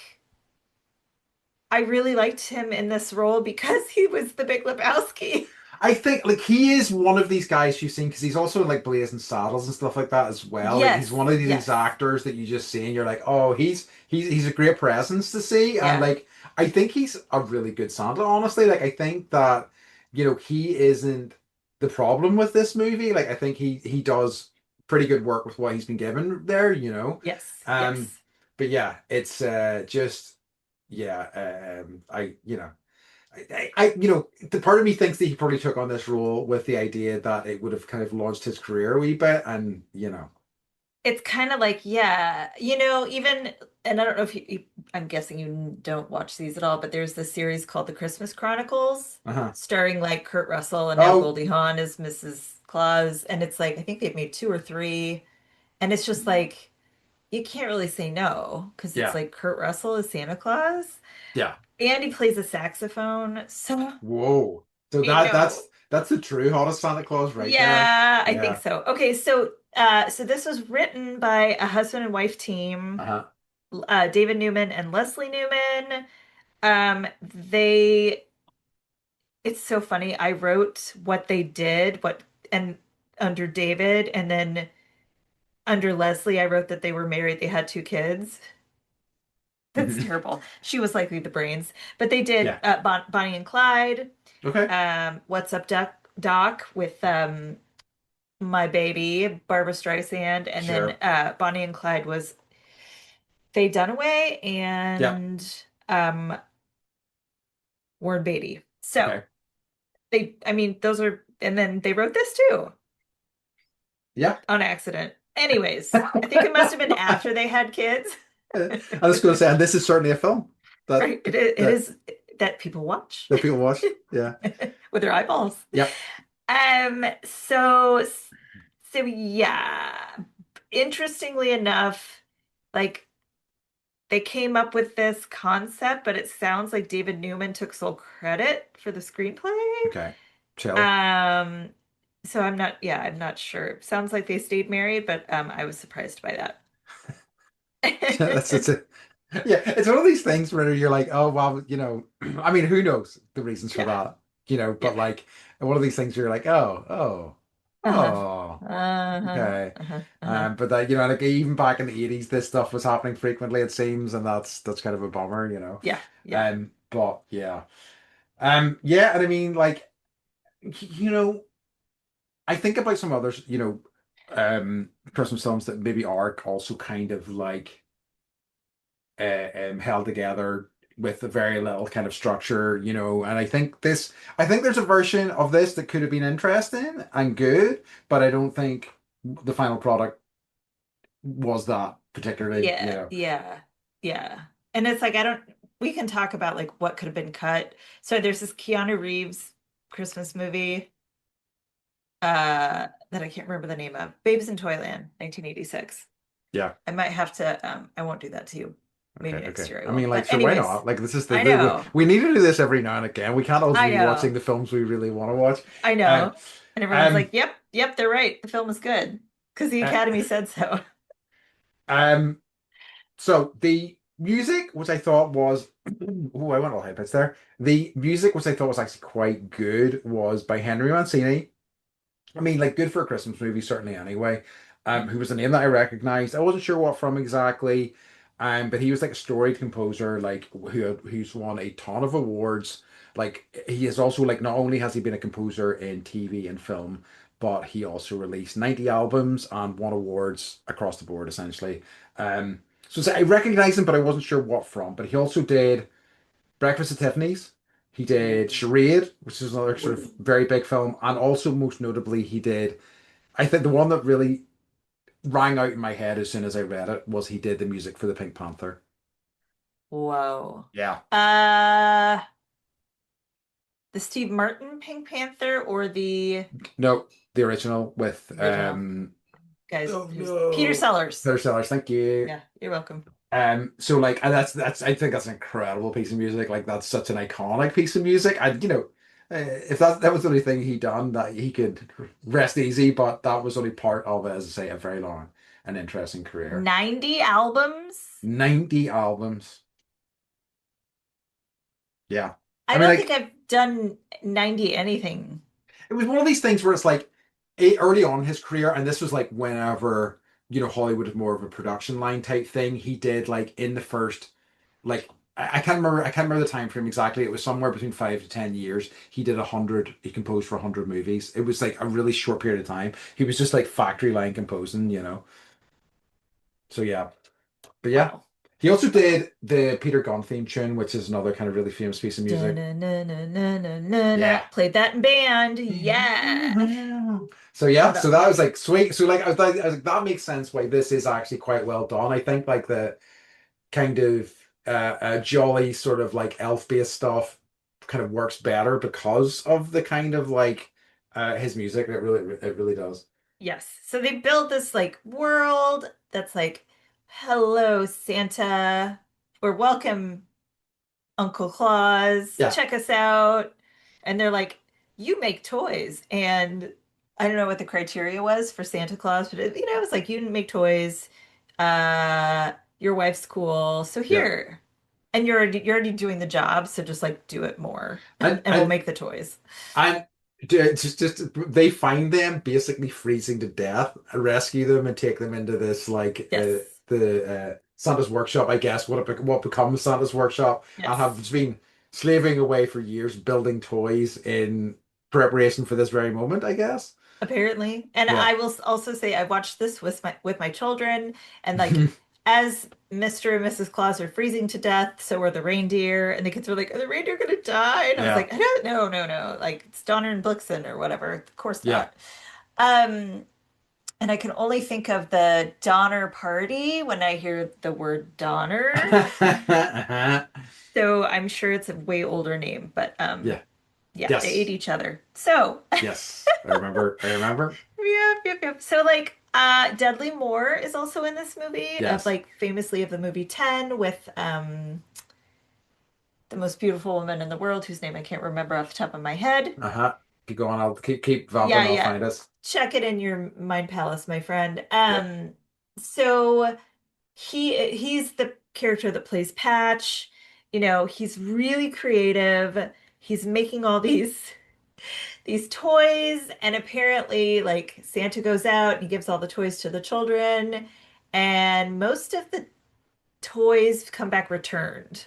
I really liked him in this role because he was the Big Lebowski. I think like he is one of these guys you've seen because he's also in like Blazing Saddles and stuff like that as well. Like he's Yes, one of these yes. actors that you just see and you're like, oh, he's a great presence to see. And Yeah. like I think he's a really good Santa, honestly. Like I think that, he isn't the problem with this movie. Like I think he does pretty good work with what he's been given there, you know. Yes, Um, yes. but yeah, it's just I the part of me thinks that he probably took on this role with the idea that it would have kind of launched his career a wee bit, and It's kind of like, yeah, even, and I don't know if I'm guessing you don't watch these at all, but there's this series called The Christmas Chronicles, uh-huh. starring like Kurt Russell and now Oh, Goldie Hawn as Mrs. Claus. And it's like, I think they've made two or three. And it's just like, you can't really say no because it's yeah, like Kurt Russell is Santa Claus yeah. and he plays a saxophone. So Whoa. So I know. that's the true hottest Santa Claus right there. Yeah, I think Yeah. so. Okay, so this was written by a husband and wife team. Uh-huh. David Newman and Leslie Newman. They, it's so funny. I wrote what they did, and under David, and then under Leslie, I wrote that they were married, they had two kids. That's Mhm. terrible. She was likely the brains, but they did Yeah. Bonnie and Clyde, Okay. What's Up Doc with My Baby, Barbara Streisand, and then Sure. Bonnie and Clyde was Faye Dunaway Yeah. and Warren Beatty. So Okay. I mean, those are, and then they wrote this too Yeah. on accident. Anyways, I think it must have been after they had kids. I was going to say, and this is certainly a film that Right. It that is that people watch that people watch. Yeah. with their eyeballs. Yep. So yeah. Interestingly enough, like they came up with this concept, but it sounds like David Newman took sole credit for the screenplay. Okay. Chill. Um, so I'm not sure. Sounds like they stayed married, but I was surprised by That's that. it. Yeah, it's one of these things where you're like, oh well, I mean, who knows the reasons for Yeah, that, yeah. but like one of these things where you're like, Uh-huh. oh, Uh-huh. okay. Uh-huh. Uh-huh. But that, like even back in the 80s, this stuff was happening frequently, it seems, and that's kind of a bummer. Yeah, yeah. But yeah. Yeah, and I mean, like, you know, I think about some others, Christmas films that maybe are also kind of like held together with a very little kind of structure, and I think there's a version of this that could have been interesting and good, but I don't think the final product was that particularly, Yeah, yeah, yeah. And it's like I don't we can talk about like what could have been cut. So there's this Keanu Reeves Christmas movie that I can't remember the name of. Babes in Toyland, 1986. yeah. I might have to I won't do that to you. Okay, Maybe next okay. year I I will. mean, like, But sure, why anyways, not? Like, this is I the know. we need to do this every now and again. We can't always I be watching know. the films we really want to watch. I Um, know. And everyone's like, um, "Yep, yep, they're right. The film is good." Because the uh, Academy said so. um. So the music, which I thought was, oh, I went all high pitch there. The music, which I thought was actually quite good, was by Henry Mancini. I mean, like good for a Christmas movie, certainly anyway. Who was a name that I recognized. I wasn't sure what from exactly. But he was like a storied composer, like who's won a ton of awards. Like he is also like not only has he been a composer in TV and film, but he also released 90 albums and won awards across the board, essentially. Um, I recognized him, but I wasn't sure what from. But he also did Breakfast at Tiffany's. He did Ooh. Charade, which is another sort of very big film, and also most notably, he did. I think the one that really rang out in my head as soon as I read it was he did the music for the Pink Panther. Whoa. Yeah. Uh, the Steve Martin Pink Panther or the No, the original with original? Guys, oh who's Peter no, Sellers? Peter Sellers. Thank you. Yeah, you're welcome. So like and that's I think that's an incredible piece of music. Like that's such an iconic piece of music. And if that was the only thing he done, that he could rest easy. But that was only part of, as I say, a very long and interesting career. 90 albums? 90 albums. Yeah. I I mean, don't think like I've done 90 anything. it was one of these things where it's like early on in his career, and this was like whenever Hollywood is more of a production line type thing. He did like in the first like I can't remember the time frame exactly. It was somewhere between 5 to 10 years. He did 100. He composed for 100 movies. It was like a really short period of time. He was just like factory line composing. So yeah, but yeah. Wow. He also did the Peter Gunn theme tune, which is another kind of really famous piece of music. Da-na-na-na-na-na-na. Yeah. Played that in band. Yeah. So yeah, Love so that that one. was like sweet. So like I was like that makes sense why this is actually quite well done. I think like the kind of jolly sort of like elf-based stuff kind of works better because of the kind of like his music. It really does. Yes. So they build this like world that's like, hello, Santa, or welcome, Uncle Claus, Yeah. check us out. And they're like, you make toys. And I don't know what the criteria was for Santa Claus, but it was like, you make toys. Your wife's cool. So Yeah. here. And you're already doing the job, so just like do it more And and we'll and make the toys. and just they find them basically freezing to death, rescue them, and take them into this like Yes. the Santa's workshop, I guess, what becomes Santa's workshop, and Yes. have just been slaving away for years building toys in preparation for this very moment, I guess. Apparently. And Yeah. I will also say I watched this with my children and like as Mr. and Mrs. Claus are freezing to death, so are the reindeer, and the kids were like, "Are the reindeer gonna die?" And I was Yeah. like, "I don't know, no, no. Like it's Donner and Blixen or whatever. Of course Yeah. not." Um, and I can only think of the Donner Party when I hear the word Donner. So I'm sure it's a way older name, but Yeah. yeah, they ate Yes. each other. So Yes. I remember. I remember. yep, yep, yep. So like Dudley Moore is also in this movie of Yes. like famously of the movie 10 with the most beautiful woman in the world whose name I can't remember off the top of my head. Uh-huh. Keep going. I'll keep vamping. Yeah, I'll yeah. find us. Check it in your mind palace, my friend. Yeah. So he's the character that plays Patch. He's really creative. He's making all these toys, and apparently like Santa goes out and he gives all the toys to the children, and most of the toys come back returned.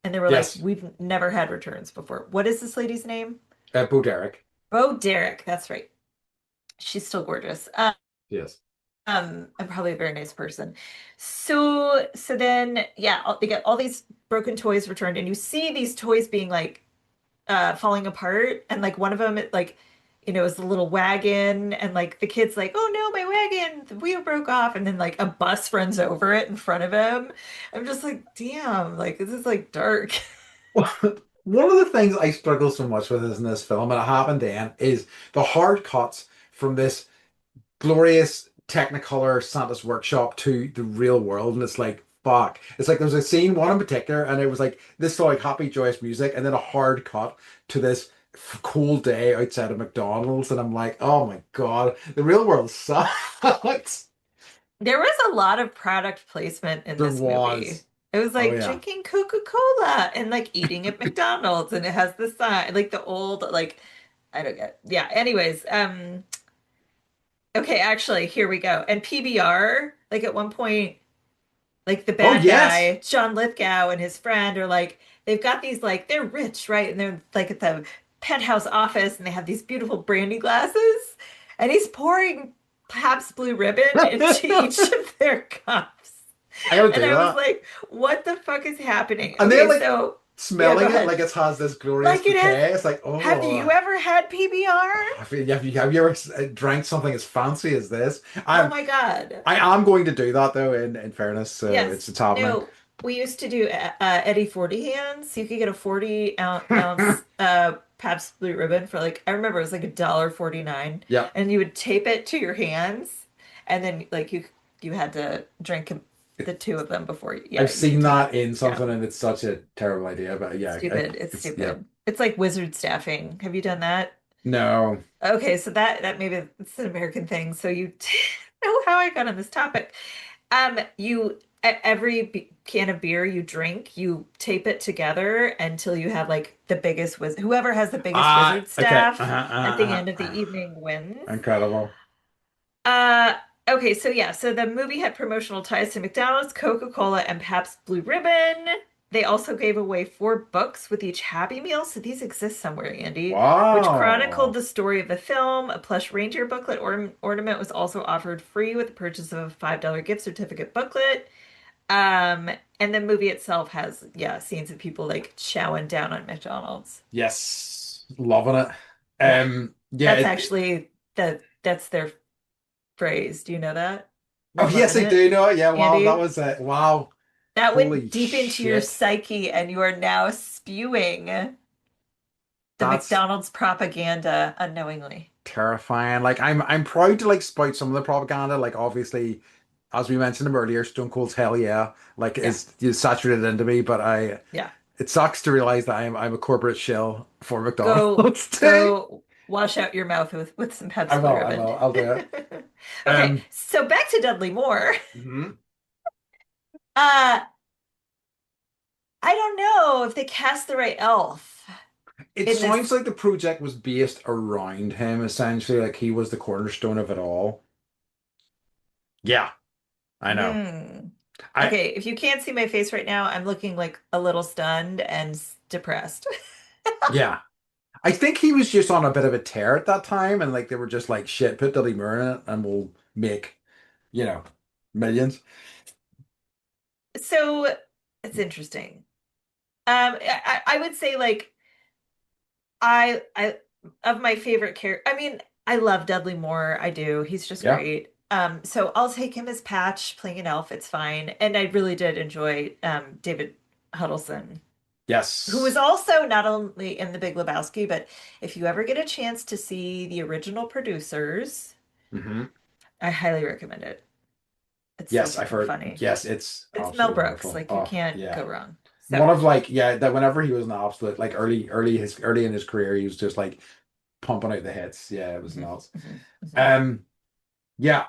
And they were like, Yes. we've never had returns before. What is this lady's name? Bo Derek. Oh, Derek. That's right. She's still gorgeous. Yes. I'm probably a very nice person. So then, yeah, they get all these broken toys returned, and you see these toys being like falling apart, and like one of them is a little wagon, and like the kid's like, oh no, my wagon, the wheel broke off, and then like a bus runs over it in front of him. I'm just like, damn, like this is like dark. Well, one of the things I struggle so much with is in this film, and it happened then, is the hard cuts from this glorious Technicolor Santa's workshop to the real world, and it's like fuck? It's like there's a scene, one in particular, and it was like this sort of like happy, joyous music, and then a hard cut to this cold day outside of McDonald's, and I'm like, oh my God, the real world sucks. There was a lot of product placement in There this movie. was. It was Oh like yeah. drinking Coca-Cola and like eating at McDonald's, and it has the sign, like the old, like, I don't get, yeah. Anyways, okay, actually, here we go. And PBR, like at one point, like the Oh bad yes. guy, John Lithgow and his friend are like, they've got these like they're rich, right? And they're like at the penthouse office and they have these beautiful brandy glasses. And he's pouring Pabst Blue Ribbon into each I of their cups. gotta And do I was that. like, what the fuck is happening? And they're Okay, like so yeah, go smelling it like ahead. it has this glorious Like it has, bouquet. It's like, have you oh, ever had PBR? have you ever drank something as fancy as this? Oh I'm my God. I am going to do that though. In fairness, so Yes. it's happening. No, we used to do Eddie 40 hands. You could get a 40 ounce Pabst Blue Ribbon for like I remember it was like $1.49, Yeah, and you would tape it to your hands and then like you had to drink the two of them before I've yeah, you seen could take that in yeah. something, and it's such a terrible idea. But yeah, Stupid. It's it's yeah. stupid. It's like wizard staffing. Have you done that? No. Okay, so that maybe it's an American thing. So you know how I got on this topic. You at every can of beer you drink, you tape it together until you have like the biggest wiz whoever has the biggest Ah, wizard okay. staff at the end of the Uh. evening wins. Incredible. Uh, okay, so yeah, so the movie had promotional ties to McDonald's, Coca-Cola, and Pabst Blue Ribbon. They also gave away 4 books with each Happy Meal, so these exist somewhere, Andy, which chronicled Wow. the story of the film. A plush reindeer booklet ornament was also offered free with the purchase of a $5 gift certificate booklet. Um, and the movie itself has, yeah, scenes of people like chowing down on McDonald's. Yes, loving it. Yeah, Yeah. that's actually that's their phrase. Do you know that? Oh We're yes, loving I do it, know it. Yeah. Wow, that Andy. was it. Wow. That went Holy deep into your shit. psyche, and you are now spewing the That's McDonald's propaganda unknowingly. terrifying. Like I'm proud to like spout some of the propaganda. Like obviously, as we mentioned him earlier, Stone Cold's Hell Yeah, like Yeah, is saturated into me. But I yeah. it sucks to realize that I'm a corporate shill for Go McDonald's too. go wash out your mouth with some Pabst Blue I Ribbon. will, I'll do it. Okay, Um, so back to Dudley Moore. mhm. Uh, I don't know if they cast the right elf It in sounds this. like the project was based around him, essentially, like he was the cornerstone of it all. Yeah, I know. Hmm. I Okay, if you can't see my face right now, I'm looking like a little stunned and depressed. yeah. I think he was just on a bit of a tear at that time, and like they were just like, shit, put Dudley Moore in it, and we'll make, you know, millions. So it's interesting. I would say like I of my favorite character. I mean, I love Dudley Moore. I do. He's just Yeah. great. So I'll take him as Patch playing an elf. It's fine. And I really did enjoy David Huddleston, who was Yes. also not only in The Big Lebowski, but if you ever get a chance to see the original producers, Hmm. I highly recommend it. It's so Yes, I've fucking heard. funny. Yes, it's It's Mel absolutely Brooks. wonderful. Like you Oh, can't yeah. go wrong. So. One of like, yeah, that whenever he was an absolute, like early in his career, he was just like pumping out the hits. Yeah, it was Mhm, nuts. mhm, mhm. Um, yeah,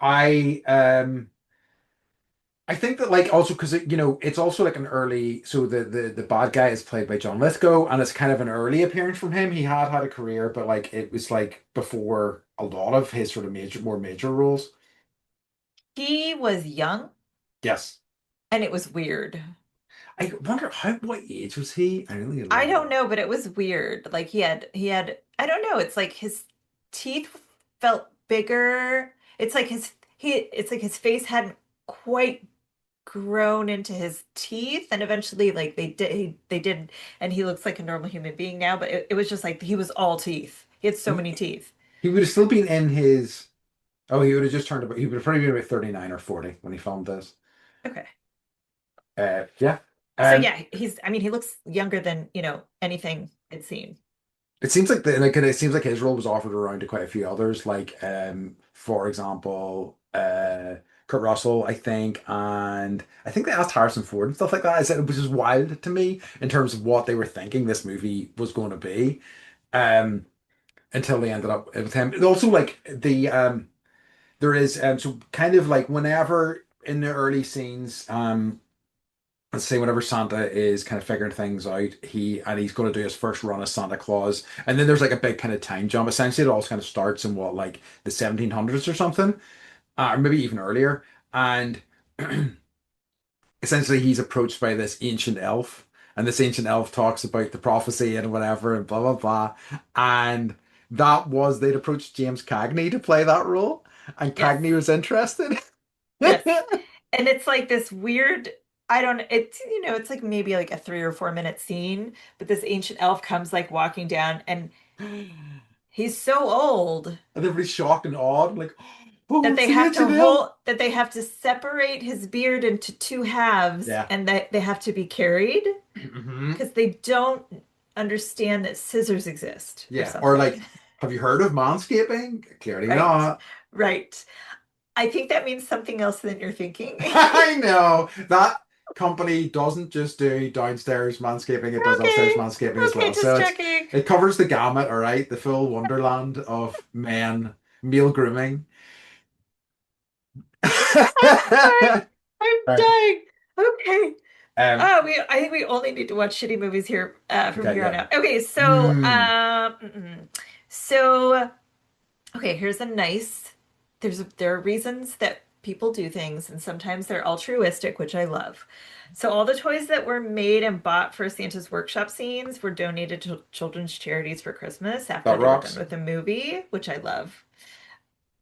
I think that like also because it's also like an early so the bad guy is played by John Lithgow and it's kind of an early appearance from him. He had a career, but like it was like before a lot of his sort of more major roles. He was young Yes. and it was weird. I wonder what age was he? I really I look it don't up. know, but it was weird. Like he had I don't know, it's like his teeth felt bigger. It's like his face hadn't quite grown into his teeth and eventually like they did and he looks like a normal human being now, but it was just like he was all teeth. He had so many He, teeth. he would have still been in his he would have just turned about he would have probably been about 39 or 40 when he filmed this. Okay. Yeah. So Um yeah, I mean he looks younger than, anything I'd seen. It seems like it seems like his role was offered around to quite a few others, like for example, Kurt Russell, I think, and I think they asked Harrison Ford and stuff like that. I said it was just wild to me in terms of what they were thinking this movie was going to be. Um, until they ended up with him. And also, like there is so kind of like whenever in the early scenes, let's say whenever Santa is kind of figuring things out, he's going to do his first run as Santa Claus, and then there's like a big kind of time jump. Essentially, it all kind of starts in what like the 1700s or something, or maybe even earlier, and essentially he's approached by this ancient elf, and this ancient elf talks about the prophecy and whatever and blah blah blah. And that was they'd approached James Cagney to play that role, and Yes. Cagney was interested. Yes. And it's like this weird, I don't, it's, it's like maybe like a 3 or 4 minute scene, but this ancient elf comes like walking down and And he's so old everybody's shocked and awed, like, oh, it's the ancient elf. that they have to separate his beard into two halves Yeah. and that they have to be carried Hmm. because they don't understand that scissors exist or Yeah. Or something. like, have you heard of manscaping? Clearly Right. not. Right. I think that means something else than you're thinking. I know that company doesn't just do downstairs manscaping, it does upstairs Okay. manscaping as Okay, well. just So checking. it covers the gamut, all right, the full wonderland of male grooming. Sorry, I'm Right. dying. Okay. Um, I think we only need to watch shitty movies here from okay, here on yeah. out. Okay, so Mm, so okay, here's a nice there are reasons that people do things and sometimes they're altruistic, which I love. So all the toys that were made and bought for Santa's workshop scenes were donated to children's charities for Christmas after that they were done rocks. with the movie, which I love.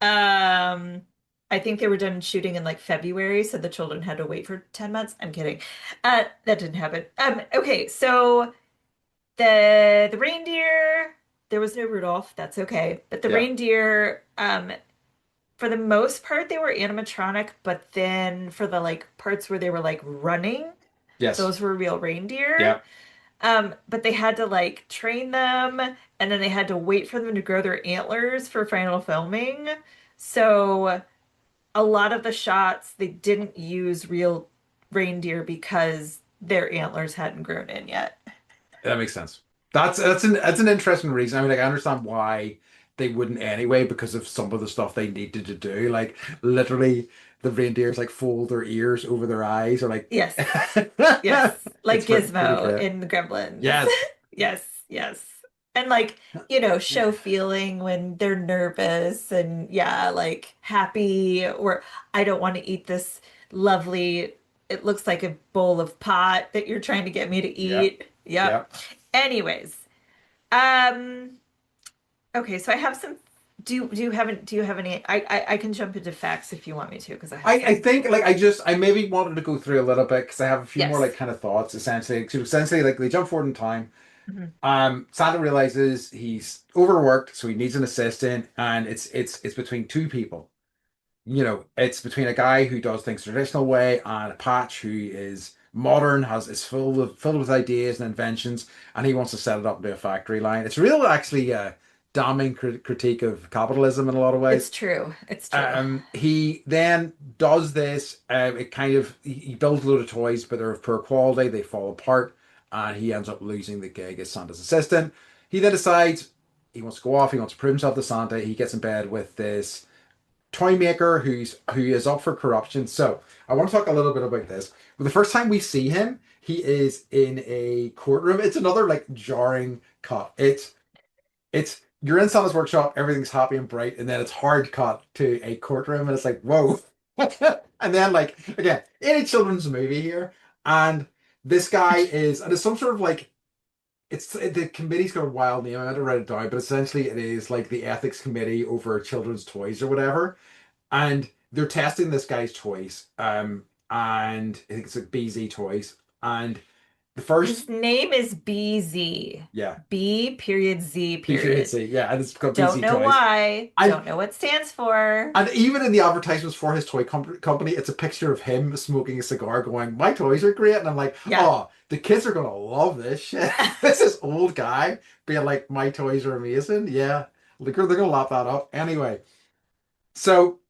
Um, I think they were done shooting in like February, so the children had to wait for 10 months. I'm kidding. That didn't happen. Okay, so the reindeer, there was no Rudolph, that's okay. But the Yeah. reindeer, for the most part, they were animatronic, but then for the like parts where they were like running, Yes. those were real reindeer. Yeah. But they had to like train them and then they had to wait for them to grow their antlers for final filming. So a lot of the shots they didn't use real reindeer because their antlers hadn't grown in yet. That makes sense. That's an interesting reason. I mean, like I understand why they wouldn't anyway because of some of the stuff they needed to do. Like literally, the reindeers like fold their ears over their eyes, or like Yes, yes. Like it's pretty Gizmo great. in the Gremlins. Yes. Yes, yes. And like, show feeling when they're nervous and yeah, like happy or I don't want to eat this lovely, it looks like a bowl of pot that you're trying to get me to Yep. eat. Yep. Yep. Anyways, um, okay, so I have some. Do you have any? I can jump into facts if you want me to because I have I some. think like I maybe wanted to go through a little bit because I have a few more like Yes. kind of thoughts essentially. So essentially, like they jump forward in time. Mhm. Santa realizes he's overworked, so he needs an assistant, and it's between two people. It's between a guy who does things the traditional way and a Patch who is modern, is filled with ideas and inventions, and he wants to set it up into a factory line. It's real actually a damning critique of capitalism in a lot of It's ways. true. It's true. He then does this. It kind of he builds a load of toys, but they're of poor quality. They fall apart, and he ends up losing the gig as Santa's assistant. He then decides he wants to go off. He wants to prove himself to Santa. He gets in bed with this toy maker who is up for corruption. So I want to talk a little bit about this. But the first time we see him, he is in a courtroom. It's another like jarring cut. It's you're in Santa's workshop, everything's happy and bright, and then it's hard cut to a courtroom, and it's like, whoa. And then like again, in a children's movie here, and this guy is, and it's some sort of like it's the committee's got a wild name. I had to write it down, but essentially it is like the ethics committee over children's toys or whatever, and they're testing this guy's toys. And I think it's like BZ toys, and the first, His name is BZ. yeah, B period Z B period period. C, yeah, and it's called Don't BZ know toys. why. And Don't know what it stands for. And even in the advertisements for his company, it's a picture of him smoking a cigar going, my toys are great. And I'm like, Yeah. oh, the kids are going to love this shit. This is old guy being like, my toys are amazing. Yeah. They're going to lap that up. Anyway, so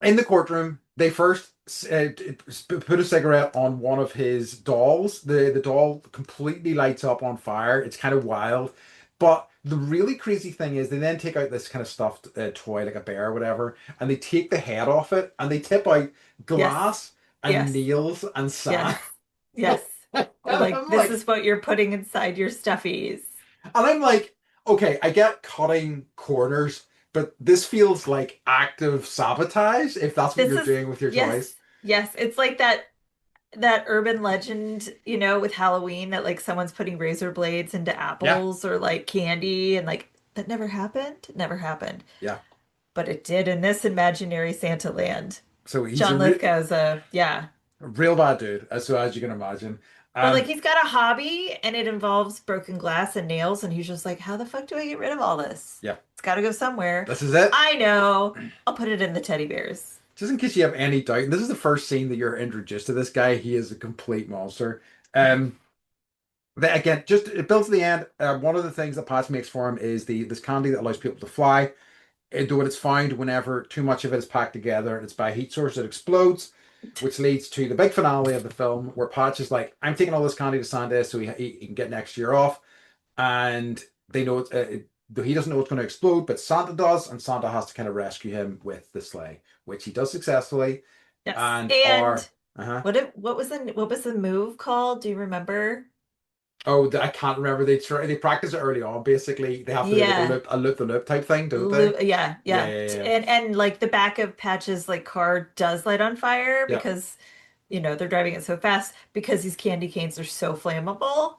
in the courtroom, they first put a cigarette on one of his dolls. The doll completely lights up on fire. It's kind of wild. But the really crazy thing is they then take out this kind of stuffed toy like a bear or whatever, and they take the head off it and they tip out Yes. glass and Yes. nails and sand. Yes. Yes. And They're like, I'm this like, is what you're putting inside your stuffies. okay, I get cutting corners, but this feels like active sabotage if that's what This you're is doing with your toys. yes. Yes. It's like that urban legend, with Halloween that like someone's putting razor blades into Yeah, apples or like candy and like that never happened. It never happened. yeah. But it did in this imaginary Santa land. So he's John Lithgow's yeah. a real bad dude, as you can imagine. But like Um, he's got a hobby and it involves broken glass and nails and he's just like, how the fuck do I get rid of all this? yeah, It's got to go somewhere. this is it. I know. I'll put it in the teddy bears. Just in case you have any doubt, this is the first scene that you're introduced to this guy. He is a complete monster. Um, again, just it builds to the end. One of the things that Patch makes for him is the this candy that allows people to fly. Though it's found whenever too much of it is packed together and it's by a heat source, it explodes, which leads to the big finale of the film where Patch is like, "I'm taking all this candy to Santa so he can get next year off," and they know though he doesn't know it's going to explode, but Santa does, and Santa has to kind of rescue him with the sleigh, which he does successfully. Yes. And And our uh-huh. what was the move called? Do you remember? Oh, I can't remember. They practice it early on. Basically, they have to do like Yeah. a loop the loop type thing, don't they? Yeah, Yeah, yeah. yeah, yeah, And like the back of Patch's like car does light on fire yeah. because they're driving it so fast because these candy canes are so flammable.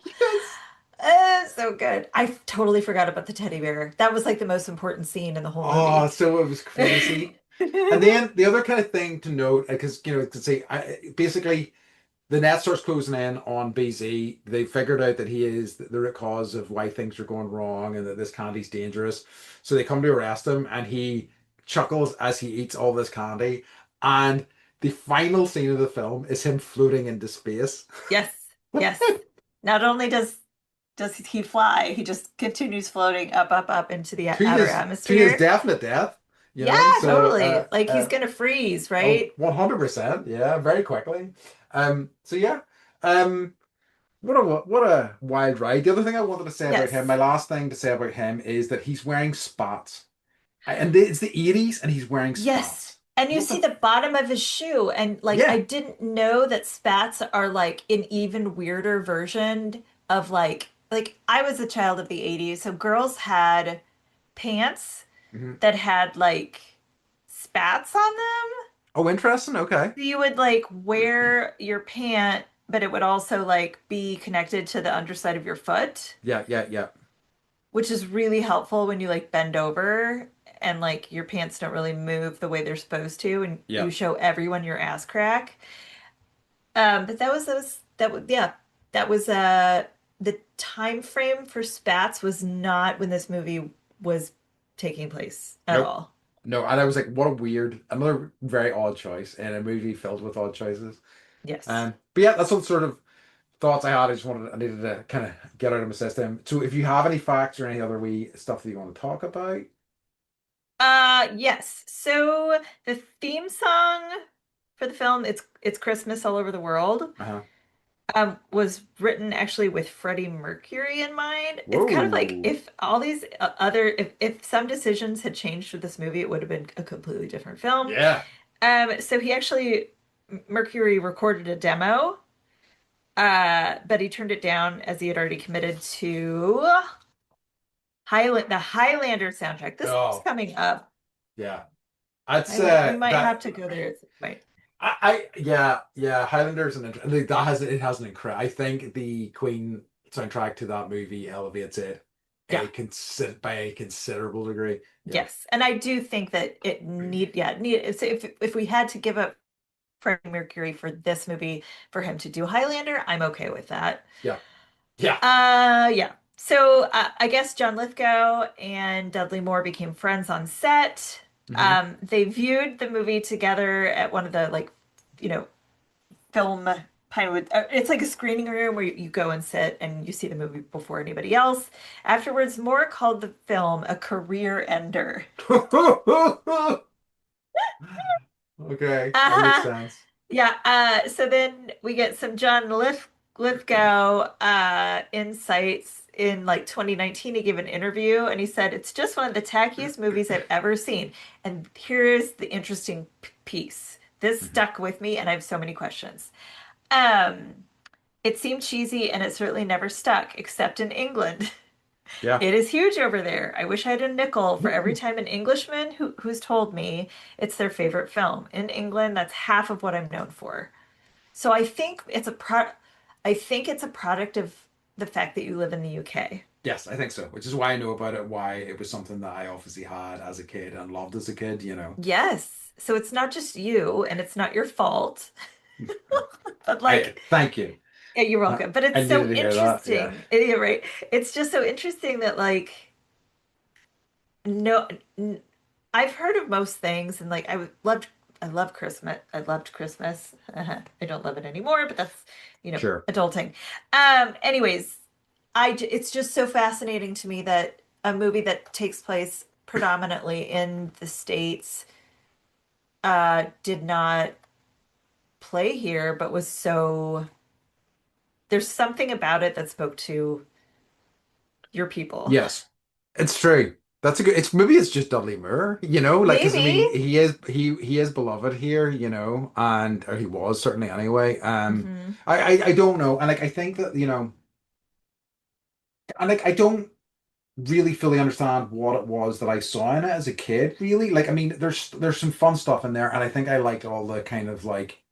Yes. So good. I totally forgot about the teddy bear. That was like the most important scene in the whole Oh, movie. so it was crazy. And then the other kind of thing to note, because to say, basically the net starts closing in on BZ. They figured out that he is the root cause of why things are going wrong and that this candy's dangerous. So they come to arrest him, and he chuckles as he eats all this candy. And the final scene of the film is him floating into space Yes, yes. Not only does he fly, he just continues floating up, up, up into the outer to his atmosphere. definite death. You Yeah, know, so totally. Like he's gonna freeze, oh, right? 100%. Yeah, very quickly. So yeah. Um, what a wild ride. The other thing I wanted to say about him, my Yes. last thing to say about him is that he's wearing spats. And it's the 80s and he's wearing Yes. spats. And you What see the the bottom of his shoe, and like I Yeah. didn't know that spats are like an even weirder version of like I was a child of the 80s, so girls had pants Mhm. that had like spats on them. Oh, interesting. Okay. So you would like wear your pant, but it would also like be connected to the underside of your foot, Yeah, yeah, yeah. which is really helpful when you like bend over and like your pants don't really move the way they're supposed to, and Yeah. you show everyone your ass crack. But that was the time frame for spats was not when this movie was taking place at Nope. all. No, and I was like, what a weird, another very odd choice in a movie filled with odd choices. Yes. But yeah, that's what sort of thoughts I had. I needed to kind of get out of my system. So if you have any facts or any other wee stuff that you want to talk about, Yes. So the theme song for the film, it's Christmas All Over the World, uh-huh. was written actually with Freddie Mercury in mind. It's kind of like Whoa. if all these other if some decisions had changed with this movie, it would have been a completely different film. Yeah. So he actually Mercury recorded a demo, but he turned it down as he had already committed to the Highlander soundtrack. This is Oh, coming up. yeah. That's We might that have to go there at some point. yeah, Highlanders and like, that has it has an incredible. I think the Queen soundtrack to that movie elevates it Yeah. by a considerable degree. Yeah. Yes. And I do think that so if we had to give up Freddie Mercury for this movie for him to do Highlander, I'm okay with that. Yeah. Yeah. Yeah. So I guess John Lithgow and Dudley Moore became friends on set. Hmm. They viewed the movie together at one of the like, you know, film Pinewood. It's like a screening room where you go and sit and you see the movie before anybody else. Afterwards, Moore called the film a career ender. Okay, that makes Uh-huh. sense. Yeah, so then we get some Lithgow insights in like 2019. He gave an interview and he said, "It's just one of the tackiest movies I've ever seen." And here's the interesting piece. This Mhm. stuck with me and I have so many questions. Um, it seemed cheesy and it certainly never stuck, except in England. Yeah. It is huge over there. I wish I had a nickel for every time an Englishman who's told me it's their favorite film. In England, that's half of what I'm known for. So I think it's a product of the fact that you live in the UK. Yes, I think so, which is why I know about it, why it was something that I obviously had as a kid and loved as a kid, you know. Yes. So it's not just you and it's not your fault, but I like, thank you. yeah, you're I, welcome. But I it's needed so to hear that. Yeah. interesting. Yeah, right. It's just so interesting that like no n I've heard of most things and like I love Christmas. I loved Christmas. I don't love it anymore, but that's, Sure. adulting. Anyways, it's just so fascinating to me that a movie that takes place predominantly in the States did not play here, but was so there's something about it that spoke to your people. Yes. It's true. That's a good. It's maybe it's just Dudley Moore, you know, like because I Maybe. mean he is beloved here, you know, and or he was certainly anyway. Hmm. I don't know, and like I think that you know, and like I don't really fully understand what it was that I saw in it as a kid. Really, like I mean, there's some fun stuff in there, and I think I liked all the kind of like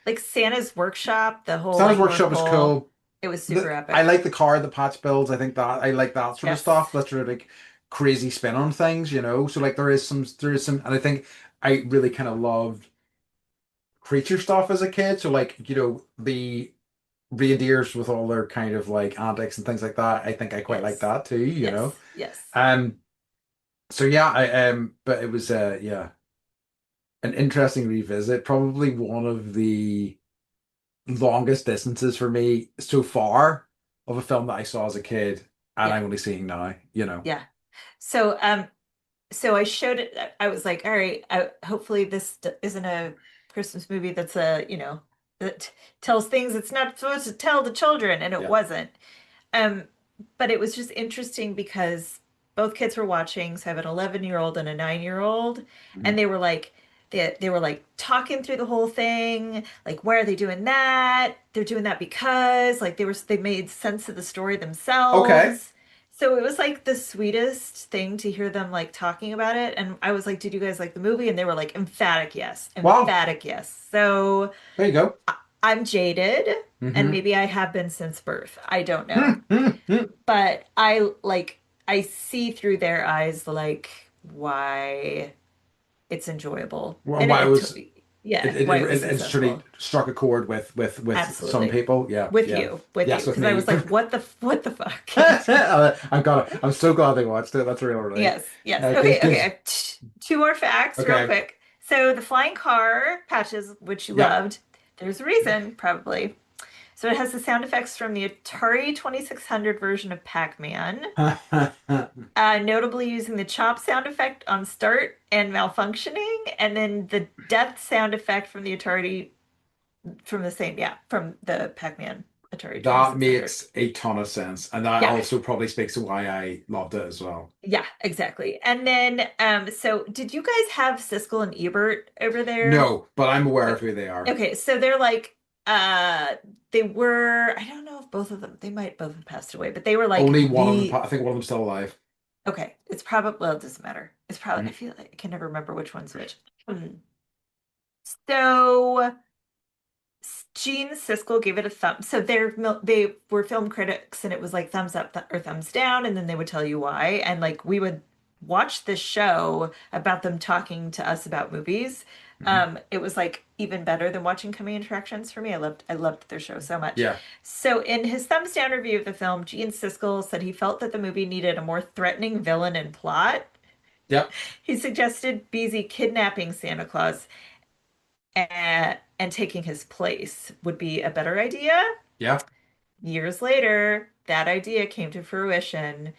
Like Santa's Workshop, the whole Santa's like North Workshop was Pole, cool. it was super I epic. like the car that Patch builds. I think that I like that sort of Yes. stuff. That sort of like crazy spin on things, you know. So like there is some, and I think I really kind of loved creature stuff as a kid. So like you know the reindeers with all their kind of like antics and things like that. I think I quite like Yes. that too, you know. Yes. Yes. Um. So yeah, but it was yeah an interesting revisit. Probably one of the longest distances for me so far of a film that I saw as a kid and Yeah. I'm only seeing now, you know. Yeah. So so I showed it. I was like, all right, hopefully isn't a Christmas movie that's that tells things it's not supposed to tell the children, and it Yeah. wasn't. Um, but it was just interesting because both kids were watching. So I have an 11-year-old and a 9-year-old, Mhm. and they were like talking through the whole thing. Like, why are they doing that? They're doing that because like they made sense of the story Okay. themselves. So it was like the sweetest thing to hear them like talking about it. And I was like, "Did you guys like the movie?" And they were like, "Emphatic yes, Well, emphatic yes." So there you go. I'm jaded, and Hmm. maybe I have been since birth. I don't know, but I see through their eyes like why it's enjoyable Well, and why it was yeah, why it was it truly successful. struck a chord with some Absolutely. people. Yeah, yeah. With you Yes, with because I me. was like what the fuck. I'm so glad they watched it. That's a real relief. Yes, yes. Because Okay. I have two more facts real okay. quick. So the flying car patches, which you Yep. loved, there's a reason probably. So it has the sound effects from the Atari 2600 version of Pac-Man, notably using the chop sound effect on start and malfunctioning, and then the death sound effect from the Atari from the same, yeah, from the Pac-Man Atari That 2600. makes a ton of sense. And that Yeah, also probably speaks to why I loved it as well. yeah, exactly. And then, so did you guys have Siskel and Ebert over there? No, but I'm aware of Okay, who they are. okay, so they're like, they were, I don't know if both of them, they might both have passed away, but they were like Only one of them, the I think one of them's still alive. okay, it's probably, well, it doesn't matter. It's probably, I Mhm. feel like I can never remember which one's which. So Gene Siskel gave it a thumb. So they were film critics, and it was like thumbs up or thumbs down, and then they would tell you why. And like we would watch this show about them talking to us about movies. Mhm. It was like even better than watching comedy attractions for me. I loved their show so much. Yeah. So in his thumbs down review of the film, Gene Siskel said he felt that the movie needed a more threatening villain and plot. Yep. He suggested Beezy kidnapping Santa Claus and taking his place would be a better idea. Yeah. Years later, that idea came to fruition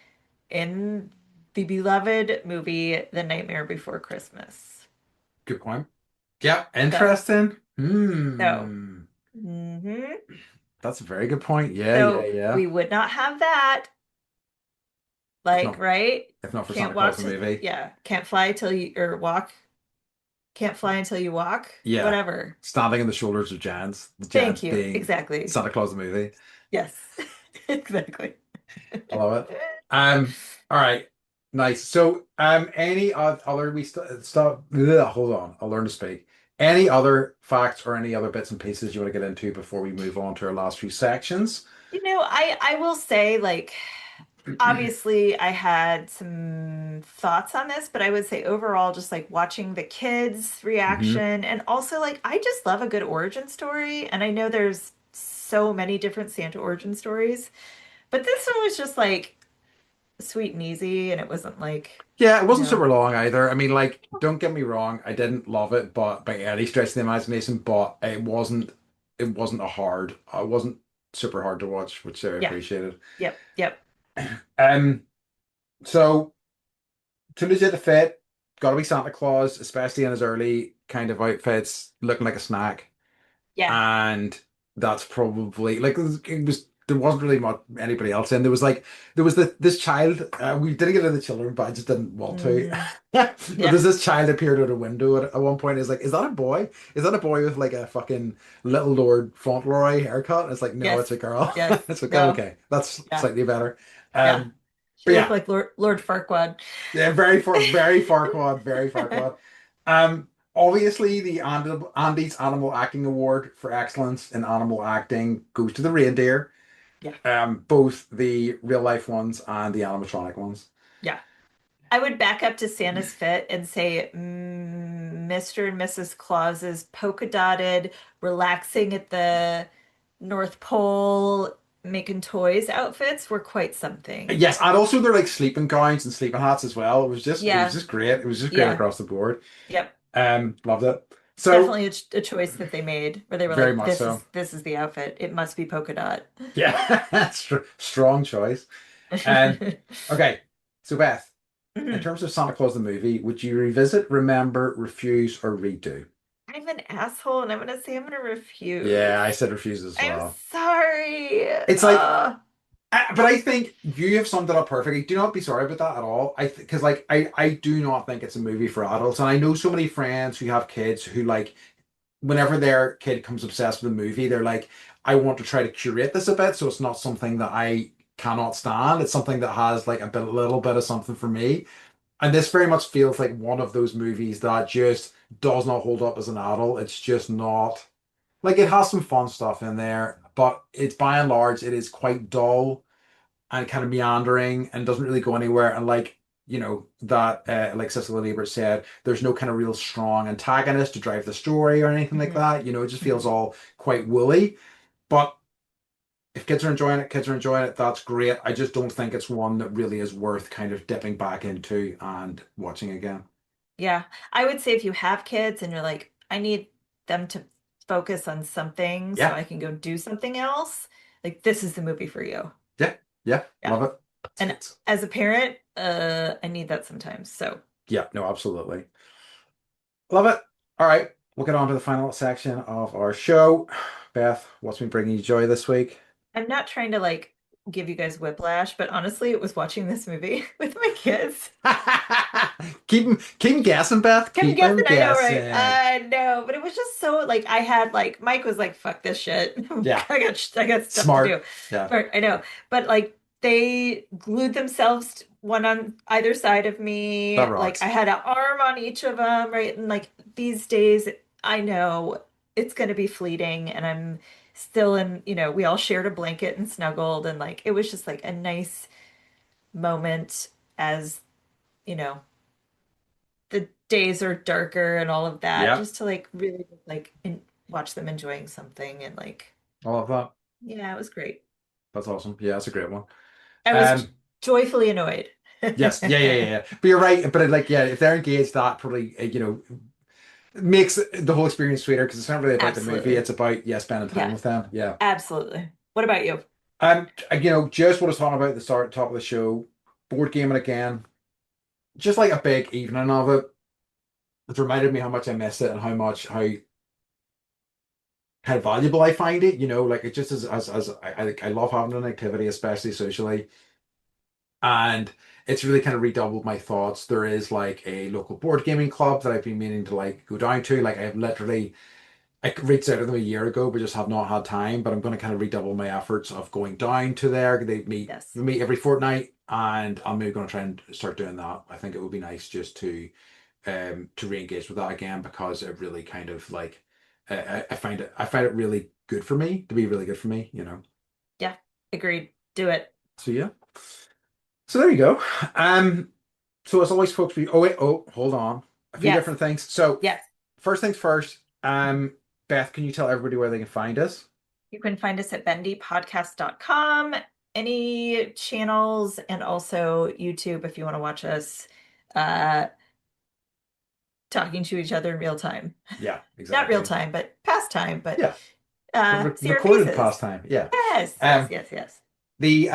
in the beloved movie The Nightmare Before Christmas. Good point. Yep. So, Interesting. so, Hmm. hmm That's a very good point. Yeah, yeah, so yeah. we would not have that. If Like, not, right? if not for Can't Santa Claus walk the to, movie. yeah, can't fly till you, or walk, can't fly until you walk, Yeah. whatever. Standing on the shoulders of giants. The giants Thank you. being Exactly. Santa Claus the movie. Yes, exactly. I love it. All right. Nice. So, any other we stop. Hold on. I'll learn to speak. Any other facts or any other bits and pieces you want to get into before we move on to our last few sections? I will say like obviously I had some thoughts on this, but I would say overall just like watching the kids' Hmm. reaction and also like I just love a good origin story and I know there's so many different Santa origin stories, but this one was just like sweet and easy and it wasn't like, Yeah, it you wasn't know, super long either. I mean, like, don't get me wrong, I didn't love it, but by any stretch of the imagination, but it wasn't it wasn't super hard to watch, which I yeah. appreciated. Yep, yep. Um, so too legit to fit, gotta be Santa Claus, especially in his early kind of outfits, looking like a snack. Yeah. And that's probably like it was there wasn't really much anybody else in. There was this child. We didn't get into the children, but I just didn't want to. Hmm. But Yeah. there's this child appeared at a window at one point. Is like, is that a boy? Is that a boy with like a fucking Little Lord Fauntleroy haircut? And it's like, no, it's Yes. a girl. Yes. It's like, oh, No. okay, that's Yeah. slightly better. Yeah. Um, She but looked yeah, like Lord Farquaad. yeah, very far quad, very far quad. Obviously, the Andy's Animal Acting Award for excellence in animal acting goes to the reindeer, Yeah. both the real life ones and the animatronic ones. Yeah. I would back up to Santa's Fit and say Mr. and Mrs. Claus's polka dotted, relaxing at the North Pole, making toys outfits were quite something. Yes, and also they're like sleeping gowns and sleeping hats as well. It was Yeah. just great. It was just great Yeah. across the board. Yep. Loved it. So Definitely a choice that they made where they were very like, much this so. is this is the outfit. It must be polka dot. Yeah, strong choice. Okay, so Beth, in Mhm. terms of Santa Claus the movie, would you revisit, remember, refuse, or redo? I'm an asshole and I'm gonna say I'm gonna refuse. Yeah, I said refuse as I'm well. sorry. It's like, but I think you have summed it up perfectly. Do not be sorry about that at all. Because like I do not think it's a movie for adults, and I know so many friends who have kids who like whenever their kid comes obsessed with a movie, they're like, I want to try to curate this a bit, so it's not something that I cannot stand. It's something that has like a little bit of something for me. And this very much feels like one of those movies that just does not hold up as an adult. It's just not like it has some fun stuff in there, but it's by and large it is quite dull and kind of meandering and doesn't really go anywhere. And like that like Cecil Lieber said, there's no kind of real strong antagonist to drive the story or anything like Mhm. that. It just feels Mhm. all quite woolly. But if kids are enjoying it, kids are enjoying it. That's great. I just don't think it's one that really is worth kind of dipping back into and watching again. Yeah. I would say if you have kids and you're like, I need them to focus on something so Yeah, I can go do something else, like this is the movie for you. yeah, yeah. Yeah. Love it. And as a parent, I need that sometimes. So Yeah, no, absolutely. Love it. All right, we'll get on to the final section of our show. Beth, what's been bringing you joy this week? I'm not trying to like give you guys whiplash, but honestly, it was watching this movie with my kids. Keep 'em guessing, Beth. I'm Keep 'em guessing, I know, right? guessing. I know, but it was just so like I had like Mike was like, "Fuck this shit, Yeah, I got stuff to do." smart. Yeah, But I know, but like they glued themselves one on either side of me. that Like I rocks. had an arm on each of them, right? And like these days, I know it's gonna be fleeting, and I'm still in. We all shared a blanket and snuggled, and like it was just like a nice moment as you know the days are darker and all of that, Yep, just to like really like watch them enjoying something and like I love that. yeah, it was great. That's awesome. Yeah, that's a great one. I was Um, joyfully annoyed. yes, yeah, yeah, yeah, yeah. But you're right. But like, yeah, if they're engaged, that probably makes the whole experience sweeter because it's not really about the movie. Absolutely. It's about spending time Yeah, with them. Yeah. absolutely. What about you? Just what I was talking about at the top of the show, board gaming again, just like a big evening of it. It's reminded me how much I miss it and how valuable I find it. Like it just as I love having an activity, especially socially. And it's really kind of redoubled my thoughts. There is like a local board gaming club that I've been meaning to like go down to. Like I reached out to them a year ago, but just have not had time. But I'm going to kind of redouble my efforts of going down to there. Yes. We meet every fortnight, and I'm maybe going to try and start doing that. I think it would be nice just to re-engage with that again because it really kind of like I find it really good for me to be really good for me. Yeah. Agreed. Do it. So yeah. So there you go. Um, so as always, folks, hold on. A few Yes. different things. So Yes. first things first, Beth, can you tell everybody where they can find us? You can find us at bendypodcast.com, any channels, and also YouTube if you want to watch us uh, talking to each other in real time. Yeah, Not real exactly. time, but past time, but Yeah, see our recorded faces. pastime. Yeah. Yes, yes, Um, yes, yes. the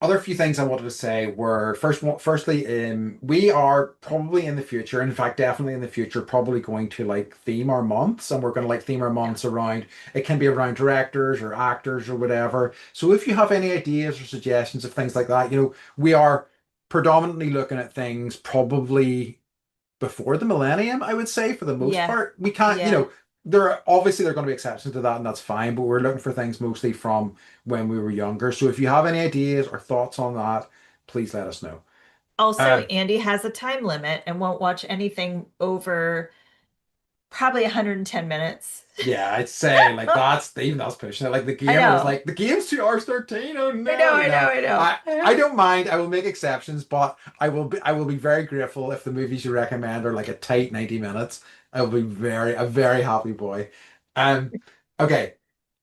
other few things I wanted to say were firstly, we are probably in the future, in fact, definitely in the future, probably going to like theme our months, and we're going to like theme our Yeah. months around. It can be around directors or actors or whatever. So if you have any ideas or suggestions of things like that, we are predominantly looking at things probably before the millennium, I would say, for the most Yeah. part. We can't, Yeah. there are going to be exceptions to that, and that's fine, but we're looking for things mostly from when we were younger. So if you have any ideas or thoughts on that, please let us know. Also, Uh, Andy has a time limit and won't watch anything over probably 110 minutes. yeah, I'd say like that's pushing it. Like the I game, I was know. like, the game's 2 hours 13. Oh I know, no, I know, no. I I know. don't mind. I will make exceptions, but I will be very grateful if the movies you recommend are like a tight 90 minutes. I will be a very happy boy. Um, okay.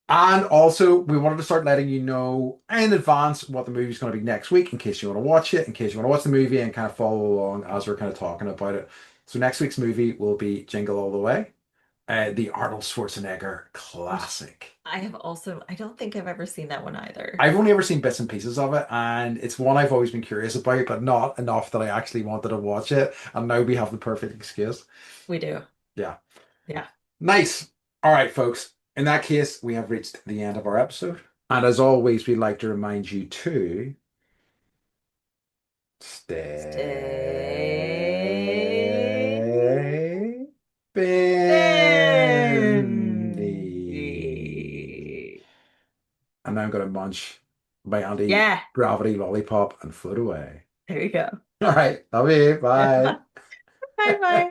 And also, we wanted to start letting you know in advance what the movie's going to be next week in case you want to watch it, in case you want to watch the movie and kind of follow along as we're kind of talking about it. So, next week's movie will be Jingle All the Way, the Arnold Schwarzenegger Which classic. I don't think I've ever seen that one either. I've only ever seen bits and pieces of it, and it's one I've always been curious about, but not enough that I actually wanted to watch it. And now we have the perfect excuse. We do. Yeah. Yeah. Nice. All right, folks. In that case, we have reached the end of our episode. And as always, we'd like to remind you to Stay stay bendy. bendy. And now I'm going to munch my Yeah, anti-gravity lollipop and float away. there you go. All right. Love you. Bye. Bye bye.